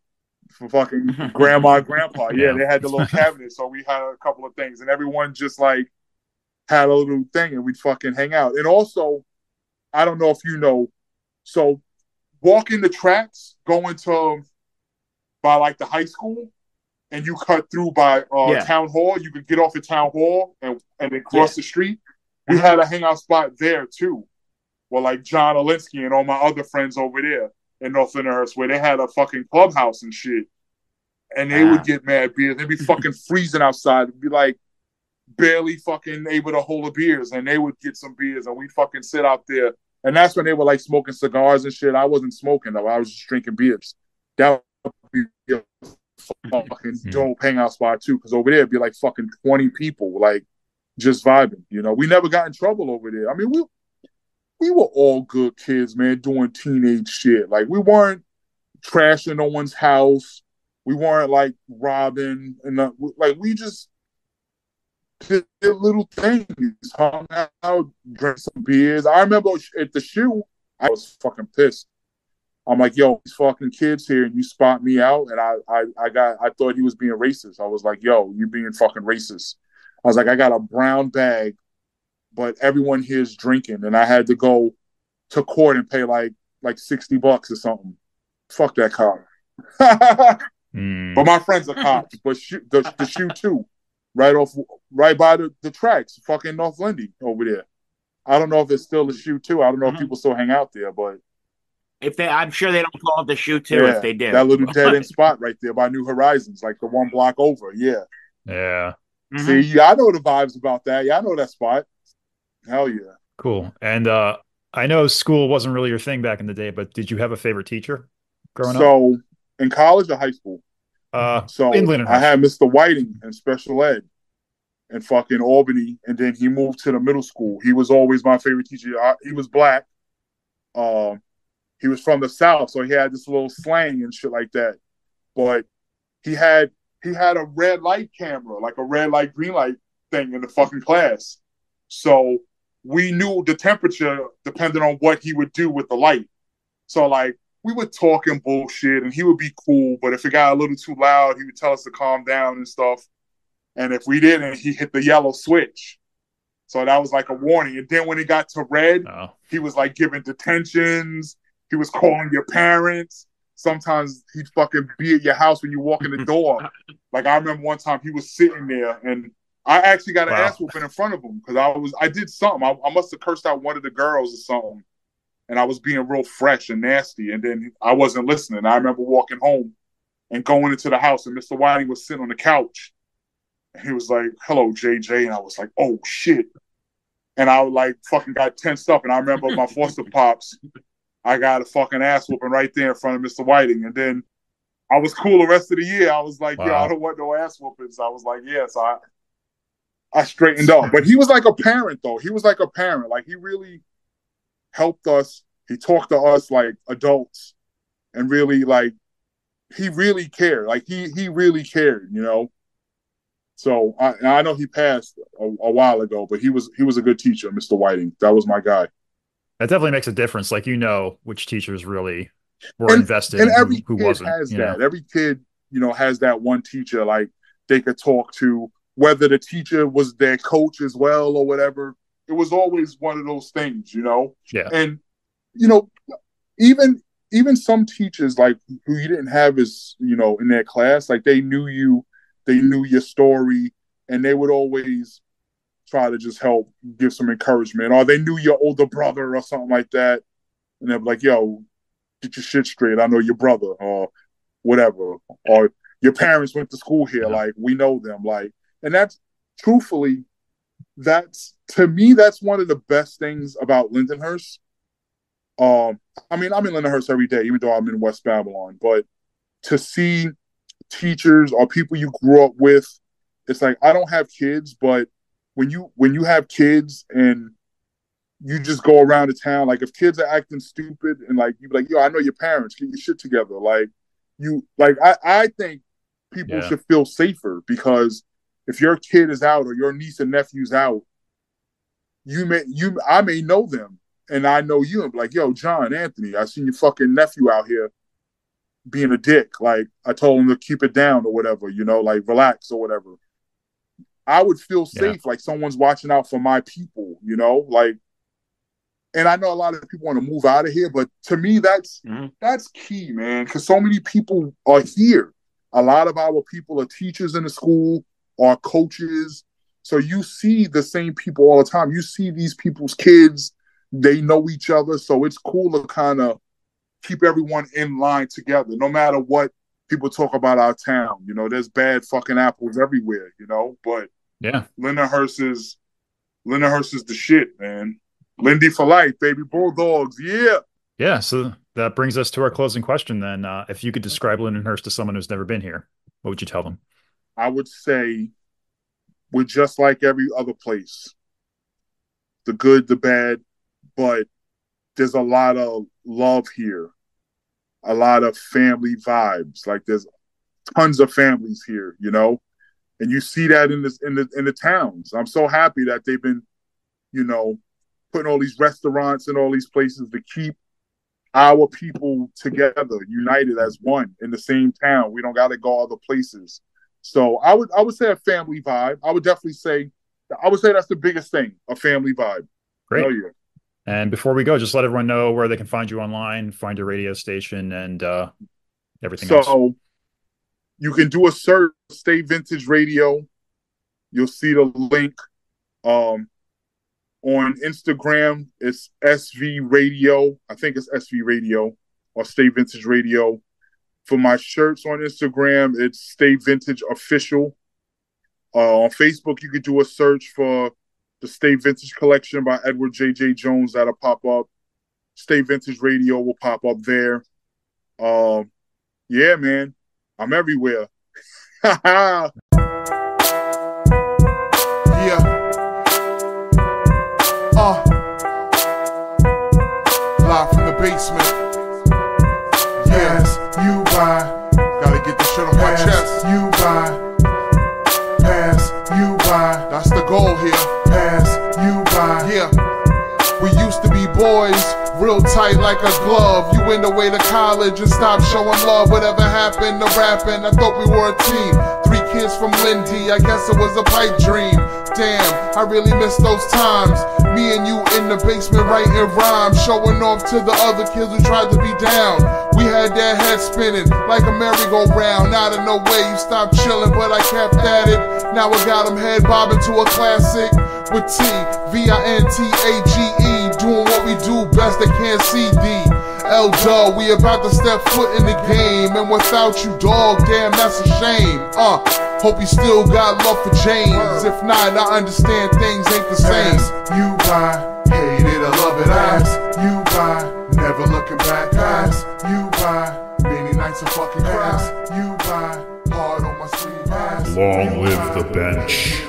for fucking grandma and grandpa. Yeah, they had the little cabinet, so we had a couple of things, and everyone just like had a little thing, and we'd fucking hang out. And also, I don't know if you know, so walking the tracks, going to by like the high school, and you cut through by town hall. You could get off at town hall and then cross the street. We had a hangout spot there too. Well, like John Olinsky and all my other friends over there in North Lyndhurst, where they had a fucking clubhouse and shit. And they would get mad beers. They'd be fucking freezing outside. It'd be like barely fucking able to hold a beers. And they would get some beers and we'd fucking sit out there. And that's when they were like smoking cigars and shit. I wasn't smoking though. I was just drinking beers. That would be a fucking dope hangout spot too. Because over there it'd be like fucking 20 people like just vibing. You know, we never got in trouble over there. I mean, we were all good kids, man, doing teenage shit. Like, we weren't trashing no one's house. We weren't, like, robbing. And like, we just did little things. Hung out, drank some beers. I remember at the shoe, I was fucking pissed. I'm like, yo, these fucking kids here, and you spot me out, and I thought he was being racist. I was like, yo, you being fucking racist. I was like, I got a brown bag, but everyone here is drinking, and I had to go to court and pay like $60 or something. Fuck that cop. But my friends are cops. But the shoe too, right by the tracks, fucking North Lindy over there. I don't know if it's still the shoe too. I don't know if people still hang out there, but I'm sure they don't call it the shoe too. If they did, that little dead end spot right there by New Horizons, like the one block over. Yeah. See, yeah, I know the vibes about that. Yeah, I know that spot. Hell yeah. Cool. And I know school wasn't really your thing back in the day, but did you have a favorite teacher growing up? So in college or high school? So in Lyndhurst. I had Mr. Whiting in special ed in fucking Albany, and then he moved to the middle school. He was always my favorite teacher. He was black. He was from the South, so he had this little slang and shit like that. But he had a red light camera, like a red light, green light thing in the fucking class. So we knew the temperature depending on what he would do with the light. So, like, we would talk and bullshit, and he would be cool, but if it got a little too loud, he would tell us to calm down and stuff. And if we didn't, he hit the yellow switch. So that was like a warning. And then when it got to red, he was, like, giving detentions. He was calling your parents. Sometimes he'd fucking be at your house when you walk in the door. Like, I remember one time he was sitting there, and I actually got an ass whooping in front of him because I did something. I must have cursed out one of the girls or something, and I was being real fresh and nasty, and then I wasn't listening. I remember walking home and going into the house, and Mr. Whiting was sitting on the couch, and he was like, "Hello, JJ," and I was like, "Oh shit," and I like fucking got tensed up, and I remember my foster pops, I got a fucking ass whooping right there in front of Mr. Whiting, and then I was cool the rest of the year. I was like, yo, I don't want no ass whoopings. I was like, yeah, so I straightened up. But he was like a parent, though. He was like a parent. Like, he really helped us. He talked to us like adults and really, like, he really cared. Like, he really cared, you know? So I know he passed a while ago, but he was a good teacher, Mr. Whiting. That was my guy. That definitely makes a difference. Like, you know, which teachers really were invested and every who kid wasn't. Has that. Every kid, you know, has that one teacher like they could talk to, whether the teacher was their coach as well or whatever. It was always one of those things, you know? Yeah. And, you know, even some teachers like who you didn't have as, you know, in their class, like they knew you, they knew your story, and they would always try to just help give some encouragement, or they knew your older brother or something like that, and they'd be like, yo, get your shit straight. I know your brother, or whatever, or your parents went to school here. Like, we know them. Like, and that's truthfully, to me, that's one of the best things about Lindenhurst. I mean, I'm in Lindenhurst every day, even though I'm in West Babylon, but to see teachers or people you grew up with, it's like, I don't have kids, but when you have kids and you just go around the town, like if kids are acting stupid and like you be like, yo, I know your parents, get your shit together. Like I think people should feel safer, because if your kid is out or your niece and nephew's out, I may know them, and I know you, and be like, yo, John, Anthony, I seen your fucking nephew out here being a dick. Like, I told him to keep it down or whatever, you know, like relax or whatever. I would feel safe, like someone's watching out for my people, you know, like, and I know a lot of people want to move out of here, but to me, that's key, man, because so many people are here. A lot of our people are teachers in the school, are coaches. So you see the same people all the time. You see these people's kids. They know each other. So it's cool to kind of keep everyone in line together, no matter what people talk about our town. You know, there's bad fucking apples everywhere, you know, but yeah, Lindenhurst is the shit, man. Lindy for life, baby. Bulldogs, yeah. Yeah, so that brings us to our closing question then. If you could describe Lindenhurst to someone who's never been here, what would you tell them? I would say we're just like every other place. The good, the bad, but there's a lot of love here. A lot of family vibes. Like there's tons of families here, you know? And you see that in the towns. I'm so happy that they've been, you know, putting all these restaurants and all these places to keep our people together, united as one in the same town. We don't got to go other places. So I would say a family vibe. I would say that's the biggest thing, a family vibe. Great. Oh, yeah. And before we go, just let everyone know where they can find you online, find your radio station, and everything else. So you can do a search, Stay Vintage Radio. You'll see the link. On Instagram, it's SV Radio. I think it's SV Radio or Stay Vintage Radio. For my shirts on Instagram, it's Stay Vintage Official. On Facebook, you could do a search for the Stay Vintage Collection by Edward J.J. Jones. That'll pop up. Stay Vintage Radio will pop up there. Yeah, man. I'm everywhere. Yeah. Live from the basement. Yes, you buy. Gotta get this shit off my chest. You buy. Pass, you buy. That's the goal here. Pass, you buy. Yeah. We used to be boys, real tight like a glove. You went away to college and stopped showing love. Whatever happened to rapping? I thought we were a team. 3 kids from Lindy, I guess it was a pipe dream. Damn, I really miss those times. Me and you in the basement writing rhymes, showing off to the other kids who tried to be down. We had their heads spinning like a merry-go-round. Out of no way, you stopped chilling, but I kept at it. Now I got them head bobbing to a classic with T, V-I-N-T-A-G-E. Doing what we do best, they can't see D. L-Dub, we about to step foot in the game. And without you, dog, damn, that's a shame. Hope you still got love for James. If not, I understand things ain't the same. You buy, hate it or love it, ass. You buy, never looking back, ass. You buy, many nights of fucking grass. You buy, hard on my sleeve, ass. Long live the bench.